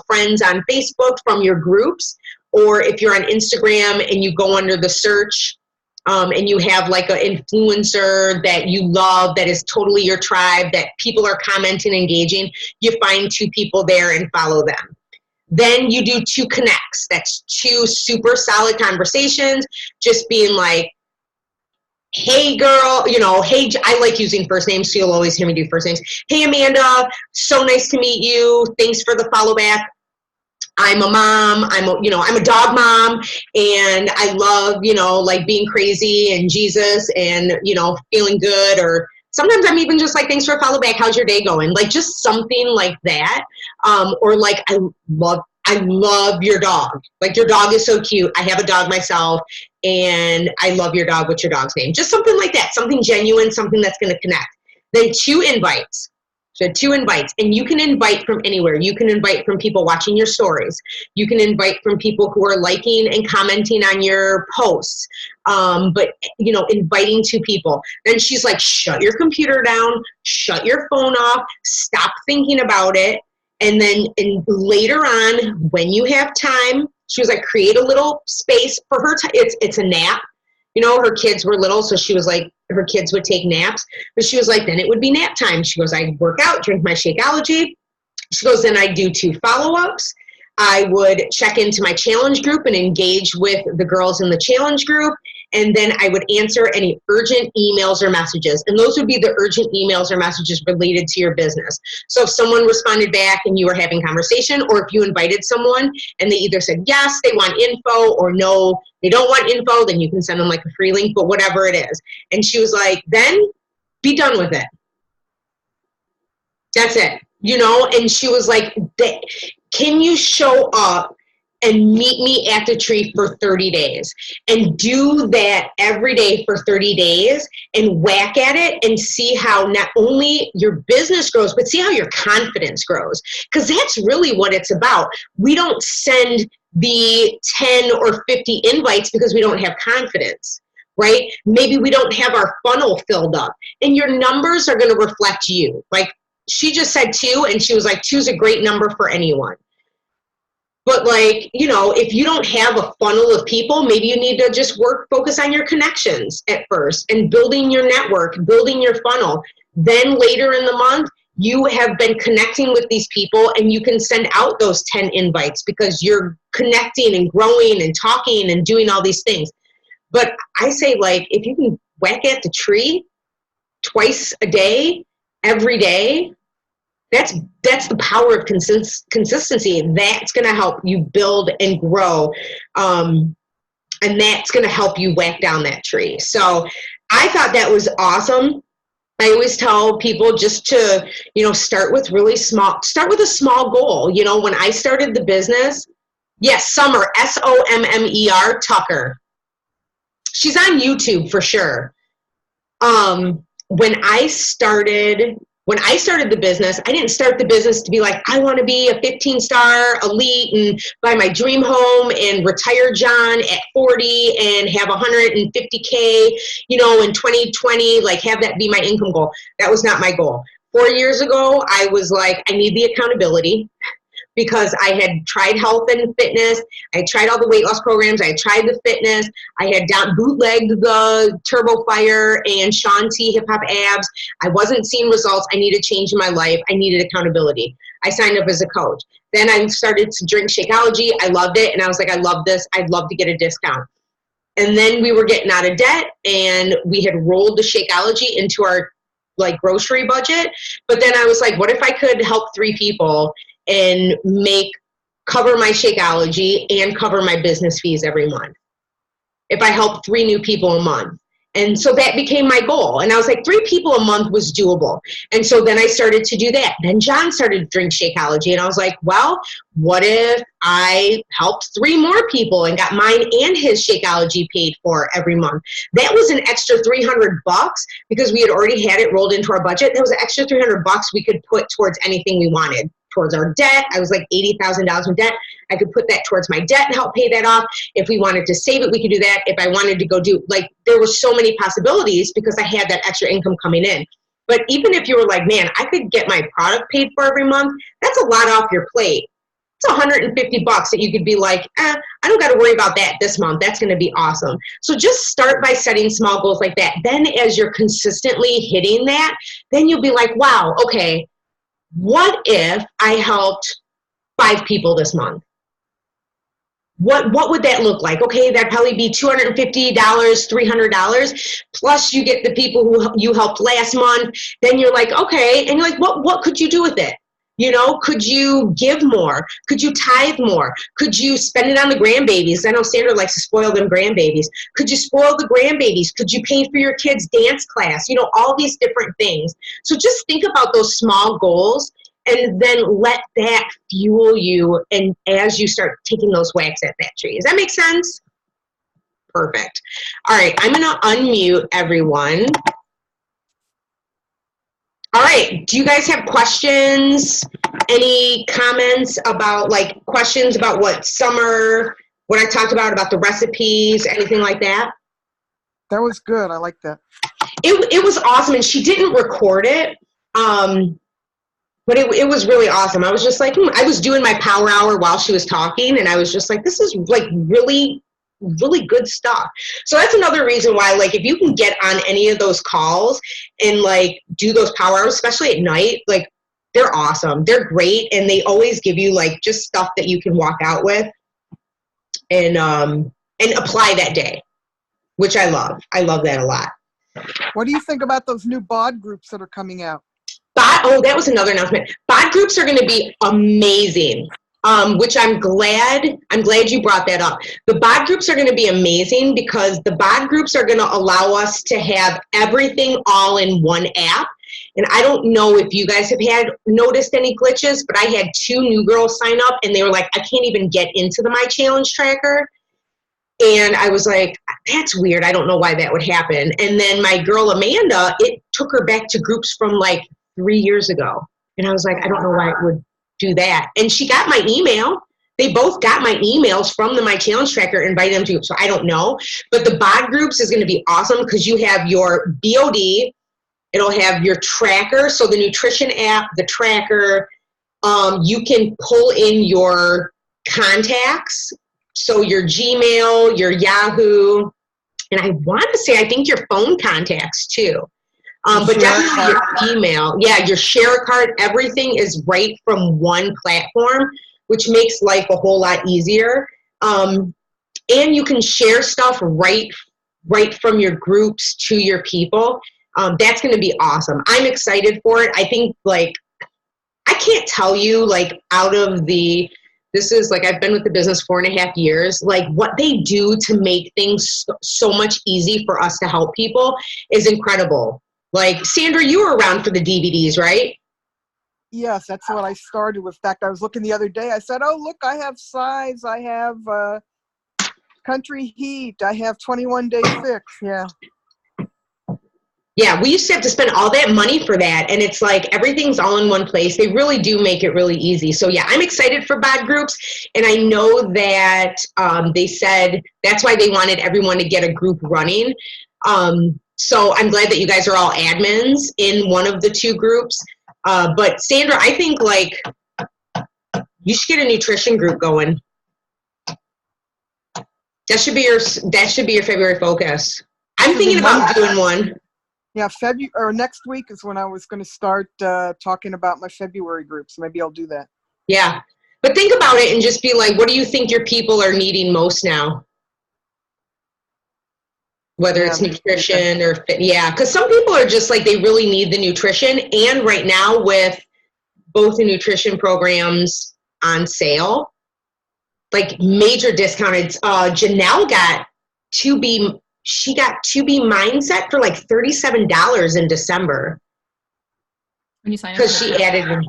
friends on Facebook from your groups, or if you're on Instagram and you go under the search, and you have like an influencer that you love, that is totally your tribe, that people are commenting, engaging, you find 2 people there and follow them. Then you do 2 connects. That's 2 super solid conversations, just being like, hey girl, hey, I like using first names, so you'll always hear me do first names. Hey Amanda, so nice to meet you. Thanks for the follow back. I'm a mom, I'm a dog mom, and I love, like being crazy and Jesus and, feeling good. Or sometimes I'm even just like, thanks for a follow back. How's your day going? Like just something like that. Or like, I love your dog. Like your dog is so cute. I have a dog myself, and I love your dog. What's your dog's name? Just something like that. Something genuine, something that's going to connect. Then 2 invites. So 2 invites, and you can invite from anywhere. You can invite from people watching your stories. You can invite from people who are liking and commenting on your posts. But, inviting 2 people. Then she's like, shut your computer down, shut your phone off, stop thinking about it. And then later on, when you have time, she was like, create a little space for her. It's a nap. Her kids were little, so she was like, her kids would take naps. But she was like, then it would be nap time. She goes, I work out, drink my Shakeology. She goes, then I do 2 follow-ups. I would check into my challenge group and engage with the girls in the challenge group. And then I would answer any urgent emails or messages. And those would be the urgent emails or messages related to your business. So if someone responded back and you were having conversation, or if you invited someone and they either said yes, they want info, or no, they don't want info, then you can send them like a free link, but whatever it is. And she was like, then be done with it. That's it. And she was like, can you show up and meet me at the tree for 30 days and do that every day for 30 days and whack at it and see how not only your business grows, but see how your confidence grows. Because that's really what it's about. We don't send the 10 or 50 invites because we don't have confidence, right? Maybe we don't have our funnel filled up, and your numbers are going to reflect you. Like she just said 2, and she was like, 2 is a great number for anyone. But like, if you don't have a funnel of people, maybe you need to just focus on your connections at first and building your network, building your funnel. Then later in the month, you have been connecting with these people, and you can send out those 10 invites because you're connecting and growing and talking and doing all these things. But I say, like, if you can whack at the tree twice a day, every day, that's the power of consistency. That's going to help you build and grow. And that's going to help you whack down that tree. So I thought that was awesome. I always tell people just to, start with a small goal. When I started the business, yes, Summer, Sommer, Tucker. She's on YouTube for sure. When I started when I started the business, I didn't start the business to be like, I want to be a 15-star elite and buy my dream home and retire John at 40 and have 150K, you know, in 2020, like have that be my income goal. That was not my goal. 4 years ago, I was like, I need the accountability, because I had tried health and fitness. I had tried all the weight loss programs. I had tried the fitness. I had bootlegged the Turbo Fire and Shaun T hip hop abs. I wasn't seeing results. I needed change in my life. I needed accountability. I signed up as a coach. Then I started to drink Shakeology. I loved it. And I was like, I love this. I'd love to get a discount. And then we were getting out of debt, and we had rolled the Shakeology into our like grocery budget. But then I was like, what if I could help 3 people and cover my Shakeology and cover my business fees every month if I help 3 new people a month? And so that became my goal. And I was like, 3 people a month was doable. And so then I started to do that. Then John started to drink Shakeology, and I was like, well, what if I helped 3 more people and got mine and his Shakeology paid for every month? That was an extra $300 because we had already had it rolled into our budget. That was an extra $300 we could put towards anything we wanted. Towards our debt. I was like $80,000 in debt. I could put that towards my debt and help pay that off. If we wanted to save it, we could do that. If I wanted to go do, like, there were so many possibilities because I had that extra income coming in. But even if you were like, man, I could get my product paid for every month, that's a lot off your plate. It's $150 that you could be like, I don't got to worry about that this month. That's going to be awesome. So just start by setting small goals like that. Then as you're consistently hitting that, then you'll be like, wow, okay, what if I helped 5 people this month? What would that look like? Okay, that'd probably be $250, $300, plus you get the people who you helped last month. Then you're like, okay, and you're like, what could you do with it? You know, could you give more? Could you tithe more? Could you spend it on the grandbabies? I know Sandra likes to spoil them grandbabies. Could you spoil the grandbabies? Could you pay for your kids' dance class? You know, all these different things. So just think about those small goals and then let that fuel you, and as you start taking those whacks at that tree. Does that make sense? Perfect. All right, I'm going to unmute everyone. All right, do you guys have questions? Any comments about, like, questions about what I talked about the recipes, anything like that?
That was good. I like that.
It was awesome, and she didn't record it, but it was really awesome. I was just like, I was doing my power hour while she was talking, and I was just like, this is, like, really, really good stuff. So that's another reason why, like, if you can get on any of those calls and, like, do those power hours, especially at night, like, they're awesome. They're great, and they always give you, like, just stuff that you can walk out with and apply that day, which I love. I love that a lot.
What do you think about those new bod groups that are coming out?
That was another announcement. Bod groups are going to be amazing. Which I'm glad you brought that up. The bod groups are going to be amazing because the bod groups are going to allow us to have everything all in one app. And I don't know if you guys have noticed any glitches, but I had 2 new girls sign up and they were like, I can't even get into the My Challenge tracker. And I was like, that's weird. I don't know why that would happen. And then my girl Amanda, it took her back to groups from like 3 years ago. And I was like, I don't know why it would do that. And she got my email. They both got my emails from the My Challenge tracker, invited them to, so I don't know. But the bod groups is going to be awesome because you have your BOD, it'll have your tracker, so the nutrition app, the tracker, you can pull in your contacts, so your Gmail, your Yahoo, and I want to say, I think your phone contacts too. But definitely your email. Yeah, your share card, everything is right from one platform, which makes life a whole lot easier. And you can share stuff right from your groups to your people. That's going to be awesome. I'm excited for it. I think, like, I can't tell you, like, this is, like, I've been with the business 4.5 years. Like, what they do to make things so much easy for us to help people is incredible. Like, Sandra, you were around for the DVDs, right?
Yes, that's what I started with. In fact, I was looking the other day. I said, oh, look, I have Size. I have Country Heat. I have 21 Day Fix. Yeah.
Yeah, we used to have to spend all that money for that, and it's like everything's all in one place. They really do make it really easy. So yeah, I'm excited for bod groups, and I know that they said that's why they wanted everyone to get a group running. So I'm glad that you guys are all admins in one of the two groups. But Sandra, I think like you should get a nutrition group going. That should be your February focus. I'm thinking about doing one.
Yeah, February or next week is when I was going to start talking about my February groups. Maybe I'll do that.
Yeah, but think about it and just be like, what do you think your people are needing most now? Whether it's nutrition or fit, yeah, because some people are just like they really need the nutrition, and right now with both the nutrition programs on sale, like major discounted. Janelle got 2B. She got 2B Mindset for like $37 in December.
When you sign up,
because she added.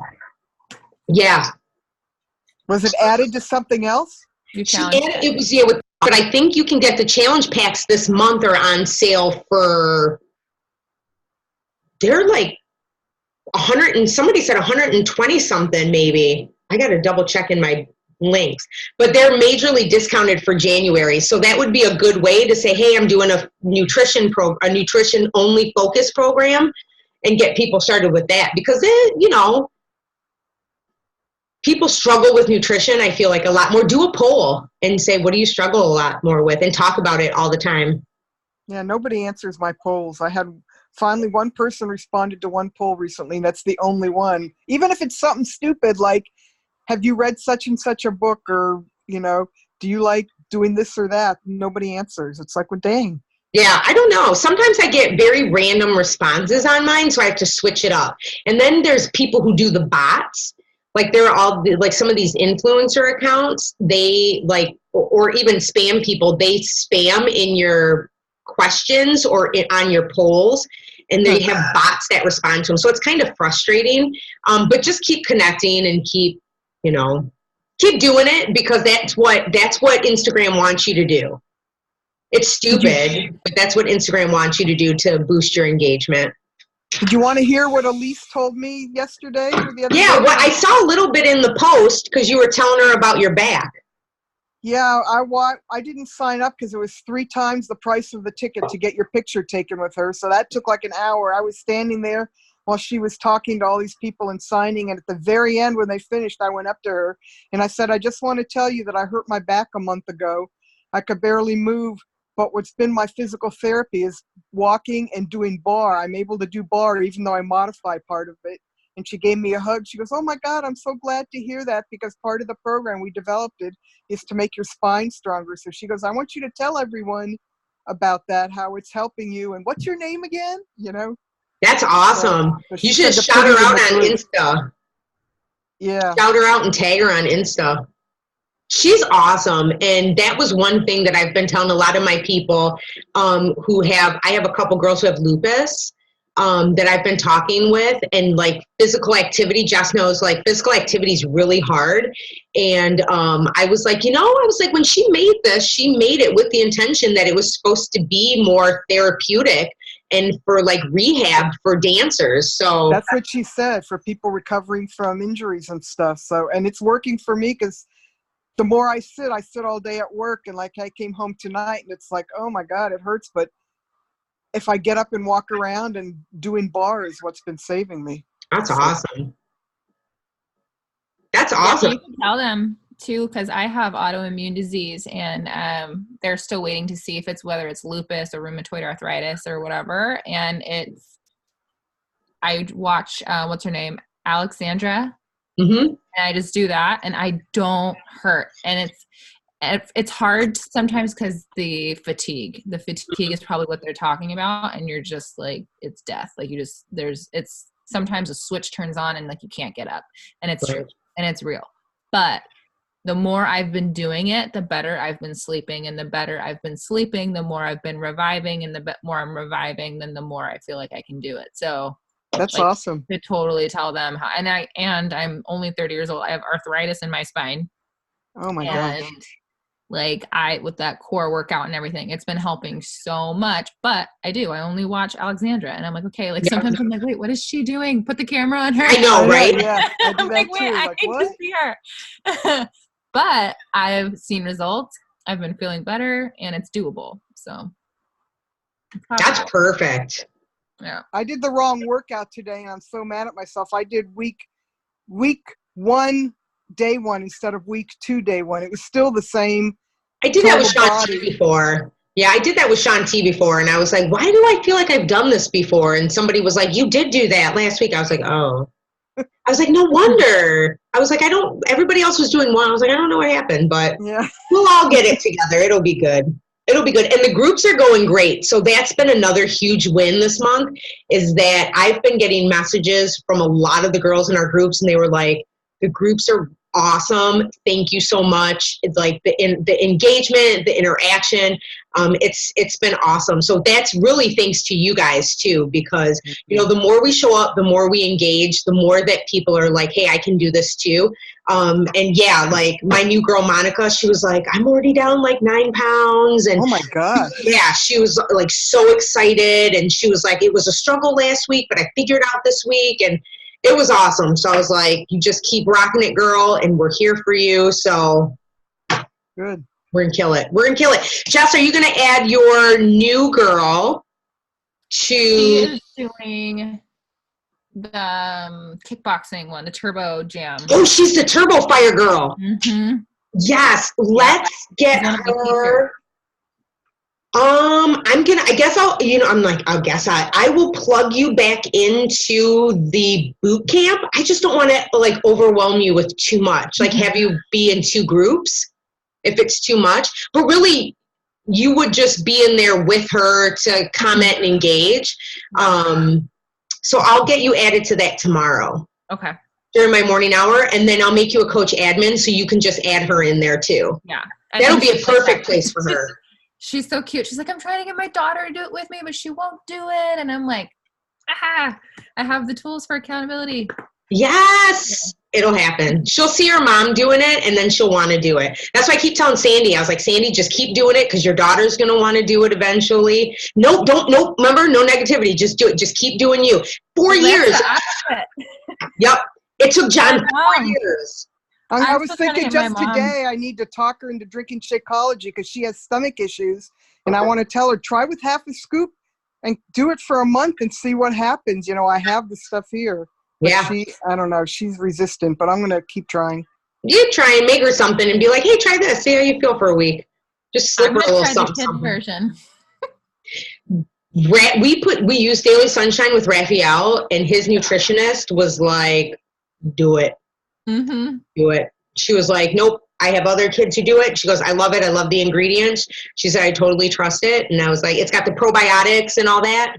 Yeah.
Was it added to something else?
It was but I think you can get the challenge packs this month are on sale for. They're like 100 and somebody said 120 something maybe. I got to double check in my links, but they're majorly discounted for January. So that would be a good way to say, hey, I'm doing a nutrition only focus program, and get people started with that, because people struggle with nutrition. I feel like a lot more. Do a poll and say, what do you struggle a lot more with, and talk about it all the time.
Yeah, nobody answers my polls. I had finally one person responded to one poll recently, and that's the only one. Even if it's something stupid like, have you read such and such a book, or, do you like doing this or that? Nobody answers. It's like, well, dang.
Yeah, I don't know. Sometimes I get very random responses on mine, so I have to switch it up. And then there's people who do the bots. Like they're all like some of these influencer accounts, they like, or even spam people, they spam in your questions or on your polls, and they have bots that respond to them. So it's kind of frustrating, but just keep connecting and keep doing it, because that's what Instagram wants you to do. It's stupid, but that's what Instagram wants you to do to boost your engagement.
Did you want to hear what Elise told me yesterday? Or the other
Yeah,
day?
well, I saw a little bit in the post because you were telling her about your back.
Yeah, I didn't sign up because it was 3 times the price of the ticket to get your picture taken with her. So that took like an hour. I was standing there while she was talking to all these people and signing. And at the very end, when they finished, I went up to her and I said, I just want to tell you that I hurt my back a month ago. I could barely move. But what's been my physical therapy is walking and doing bar. I'm able to do bar even though I modify part of it. And she gave me a hug. She goes, oh my God, I'm so glad to hear that, because part of the program we developed it is to make your spine stronger. So she goes, I want you to tell everyone about that, how it's helping you. And what's your name again?
That's awesome.
So
you should shout her out on Insta.
Yeah.
Shout her out and tag her on Insta. She's awesome. And that was one thing that I've been telling a lot of my people I have a couple girls who have lupus that I've been talking with, and like physical activity, Jess knows like physical activity is really hard. And I was like, when she made this, she made it with the intention that it was supposed to be more therapeutic and for like rehab for dancers. So
that's what she said, for people recovering from injuries and stuff. So, and it's working for me, because the more I sit all day at work, and like I came home tonight and it's like, oh my God, it hurts. But if I get up and walk around, and doing bar is what's been saving me.
That's awesome. That's awesome.
You can tell them too, because I have autoimmune disease, and they're still waiting to see whether it's lupus or rheumatoid arthritis or whatever. And I watch, what's her name? Alexandra.
Mm-hmm.
And I just do that, and I don't hurt. And it's hard sometimes because the fatigue is probably what they're talking about. And you're just like, it's death. Like it's sometimes a switch turns on and like you can't get up, and it's true, and it's real. But the more I've been doing it, the better I've been sleeping, and the better I've been sleeping, the more I've been reviving, and the more I'm reviving, then the more I feel like I can do it. So
that's awesome.
To totally tell them how, and I'm only 30 years old. I have arthritis in my spine.
Oh my God.
like with that core workout and everything, it's been helping so much. But I only watch Alexandra, and I'm like, okay, like sometimes I'm like, wait, what is she doing? Put the camera on her.
I know, right?
Yeah, I do
I'm
that
like,
too.
wait, I
Like,
need
what?
to see her. But I've seen results. I've been feeling better, and it's doable. So it's
That's
possible.
perfect.
Yeah.
I did the wrong workout today, and I'm so mad at myself. I did week 1, day 1 instead of week 2, day 1. It was still the same.
I did that with
Total
Sean T
body.
before. Yeah, I did that with Sean T before, and I was like, why do I feel like I've done this before? And somebody was like, you did do that last week. I was like, oh. I was like, no wonder. I was like, everybody else was doing one. I was like, I don't know what happened, but
Yeah.
we'll all get it together. It'll be good. It'll be good. And the groups are going great. So that's been another huge win this month, is that I've been getting messages from a lot of the girls in our groups, and they were like, the groups are awesome. Thank you so much. It's like the engagement, the interaction. It's been awesome. So that's really thanks to you guys too, because the more we show up, the more we engage, the more that people are like, hey, I can do this too. And yeah, like my new girl Monica, she was like, I'm already down like 9 pounds, and
Oh my gosh.
yeah, she was like so excited, and she was like, it was a struggle last week, but I figured out this week, and it was awesome. So I was like, you just keep rocking it, girl, and we're here for you. So
Good.
we're gonna kill it. We're gonna kill it. Jess, are you gonna add your new girl
She
to?
is doing the kickboxing one, the Turbo Jam.
Oh, she's the Turbo Fire girl.
Mm-hmm.
Yes, let's get
She's one of my
her. I will plug you back into the boot camp. I just don't want to like overwhelm you with too much. Like have you be in 2 groups if it's too much. But really, you would just be in there with her to comment and engage. So I'll get you added to that tomorrow.
Okay.
During my morning hour, and then I'll make you a coach admin so you can just add her in there too.
Yeah.
That'll be a perfect place for her.
She's so cute. She's like, I'm trying to get my daughter to do it with me, but she won't do it. And I'm like, I have the tools for accountability.
Yes, it'll happen. She'll see her mom doing it, and then she'll want to do it. That's why I keep telling Sandy. I was like, Sandy, just keep doing it because your daughter's going to want to do it eventually. Nope, remember, no negativity. Just do it. Just keep doing you. 4 years. Yep. It took John 4 years.
I
I'm
was
still trying to
thinking
get my
just
mom.
today I need to talk her into drinking Shakeology because she has stomach issues. And I want to tell her, try with half a scoop and do it for a month and see what happens. I have the stuff here. But
Yeah.
I don't know. She's resistant, but I'm going to keep trying.
You try and make her something and be like, hey, try this. See how you feel for a week. Just slip
I'm
her a
gonna
little
try the
something.
kid
something.
version.
We use Daily Sunshine with Raphael, and his nutritionist was like, do it.
Mm-hmm.
Do it. She was like, nope, I have other kids who do it. She goes, I love it. I love the ingredients. She said, I totally trust it. And I was like, it's got the probiotics and all that.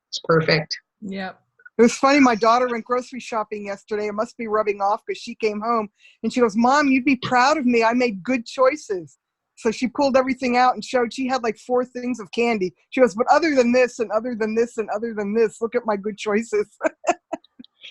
It's perfect.
Yep.
It was funny. My daughter went grocery shopping yesterday. It must be rubbing off because she came home and she goes, Mom, you'd be proud of me. I made good choices. So she pulled everything out and showed she had like 4 things of candy. She goes, but other than this and other than this and other than this, look at my good choices.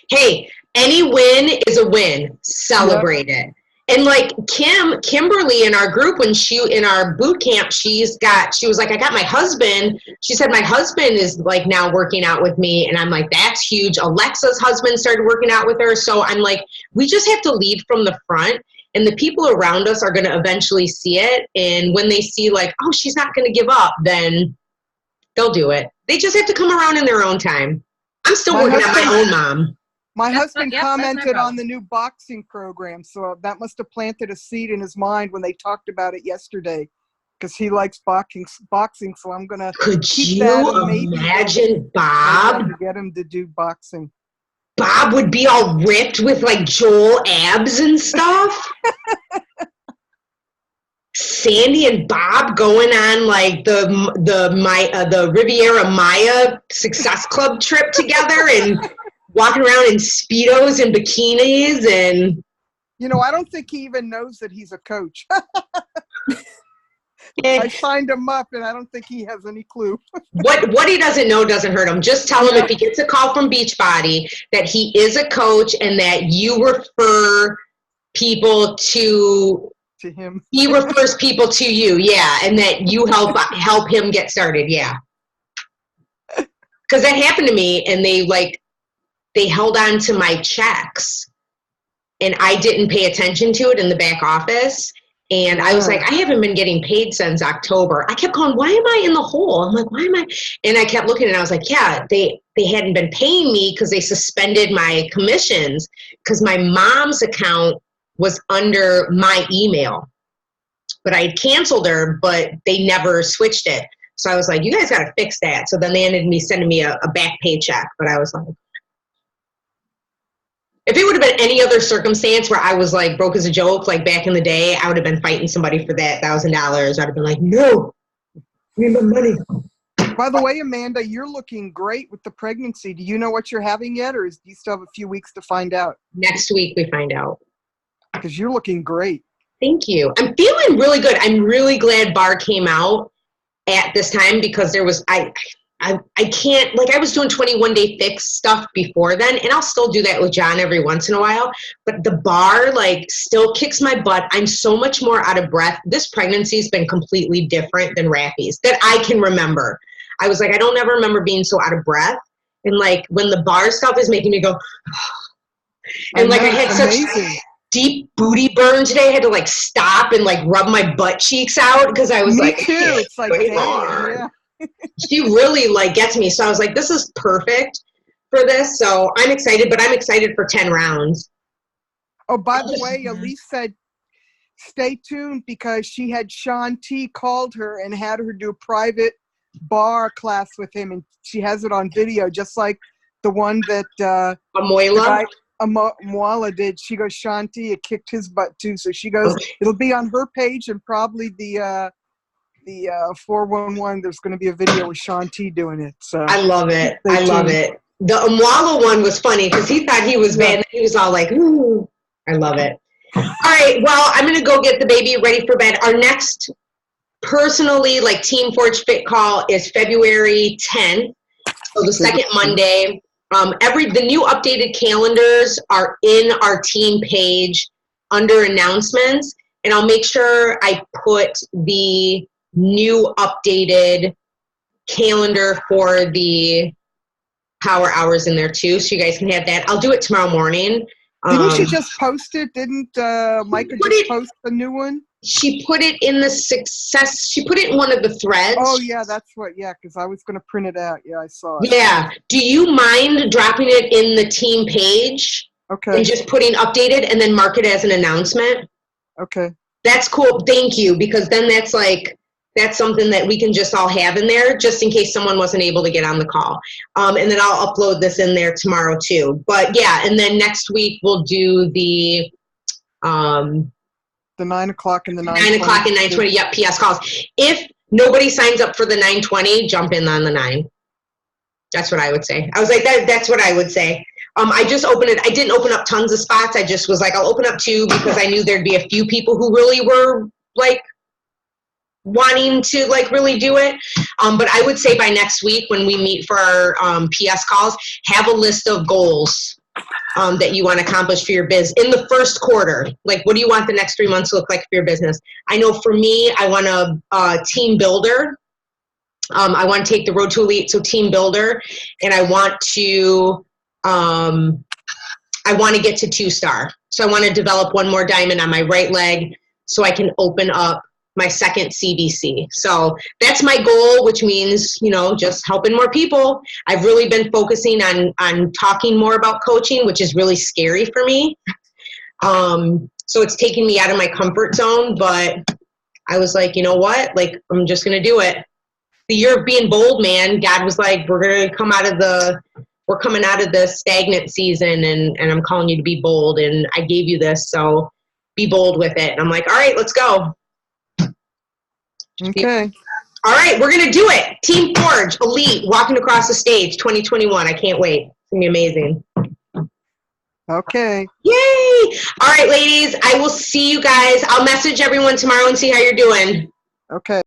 Hey, any win is a win. Celebrate it. And like Kimberly in our group, in our boot camp, she was like, I got my husband. She said, my husband is like now working out with me. And I'm like, that's huge. Alexa's husband started working out with her. So I'm like, we just have to lead from the front, and the people around us are going to eventually see it. And when they see like, oh, she's not going to give up, then they'll do it. They just have to come around in their own time. I'm still working on my own mom.
My
That's
husband
that's my
commented
girl.
on the new boxing program, so that must have planted a seed in his mind when they talked about it yesterday, because he likes boxing. So I'm gonna
Could
keep
you
that and maybe
imagine
maybe I
Bob?
can get him to do boxing.
Bob would be all ripped with like Joel abs and stuff. Sandy and Bob going on like the Riviera Maya Success Club trip together and walking around in Speedos and bikinis and.
I don't think he even knows that he's a coach. I signed him up, and I don't think he has any clue.
What he doesn't know doesn't hurt him. Just tell him if he gets a call from Beachbody that he is a coach and that you refer people to
to him.
He refers people to you, yeah, and that you help him get started, yeah. Because that happened to me, and they held on to my checks, and I didn't pay attention to it in the back office. And I was like, I haven't been getting paid since October. I kept going, why am I in the hole? I'm like, why am I? And I kept looking, and I was like, yeah, they hadn't been paying me because they suspended my commissions because my mom's account was under my email. But I had canceled her, but they never switched it. So I was like, you guys got to fix that. So then they ended me sending me a back paycheck. But I was like, if it would have been any other circumstance where I was like broke as a joke, like back in the day, I would have been fighting somebody for that $1,000. I'd have been like, no, give me my money.
By the way, Amanda, you're looking great with the pregnancy. Do you know what you're having yet, or do you still have a few weeks to find out?
Next week we find out.
Because you're looking great.
Thank you. I'm feeling really good. I'm really glad Bar came out at this time because there was, I can't, like I was doing 21-day fix stuff before then, and I'll still do that with John every once in a while, but the Bar like still kicks my butt. I'm so much more out of breath. This pregnancy has been completely different than Rafi's that I can remember. I was like, I don't ever remember being so out of breath. And like when the Bar stuff is making me go, and like I had such deep booty burn today. I had to like stop and like rub my butt cheeks out because I was
Me
like,
too. It's like,
yeah. She really like gets me. So I was like, this is perfect for this. So I'm excited, but I'm excited for 10 rounds.
Oh, by the way, Elise said, stay tuned because she had Sean T called her and had her do a private bar class with him. And she has it on video, just like the one that Amoila did. She goes, Sean T, it kicked his butt too. So she goes, it'll be on her page and probably the 411, there's going to be a video with Sean T doing it. So
I love it. I love it. The Amwala one was funny because he thought he was bad. And he was all like, ooh, I love it. All right. Well, I'm going to go get the baby ready for bed. Our next personally like Team Forge Fit call is February 10th. So the second Monday. The new updated calendars are in our team page under announcements. And I'll make sure I put the new updated calendar for the power hours in there too, so you guys can have that. I'll do it tomorrow morning.
Didn't she just post it? Didn't Micah just post the new one?
She put it in the success. She put it in one of the threads.
Oh yeah, that's what. Yeah, because I was going to print it out. Yeah, I saw it.
Yeah. Do you mind dropping it in the team page?
Okay.
And just putting updated and then mark it as an announcement?
Okay.
That's cool. Thank you, because then that's something that we can just all have in there just in case someone wasn't able to get on the call. And then I'll upload this in there tomorrow too. But yeah, and then next week we'll do the
9 o'clock and the 9:20.
9 o'clock and 9:20, yep, PS calls. If nobody signs up for the 9:20, jump in on the 9. That's what I would say. I was like, that's what I would say. I just opened it. I didn't open up tons of spots. I just was like, I'll open up 2 because I knew there'd be a few people who really were like wanting to like really do it. But I would say by next week when we meet for our PS calls, have a list of goals that you want to accomplish for your biz in the first quarter. Like, what do you want the next 3 months to look like for your business? I know for me, I want a team builder. I want to take the road to elite, so team builder, and I want to get to 2-star. So I want to develop 1 more diamond on my right leg so I can open up my second CVC. So that's my goal, which means, just helping more people. I've really been focusing on talking more about coaching, which is really scary for me. So it's taking me out of my comfort zone, but I was like, you know what? Like, I'm just going to do it. The year of being bold, man, God was like, we're coming out of the stagnant season, and I'm calling you to be bold, and I gave you this, so be bold with it. And I'm like, all right, let's go.
Okay.
All right, we're going to do it. Team Forge, Elite, walking across the stage, 2021. I can't wait. It's going to be amazing.
Okay.
Yay! All right, ladies, I will see you guys. I'll message everyone tomorrow and see how you're doing.
Okay.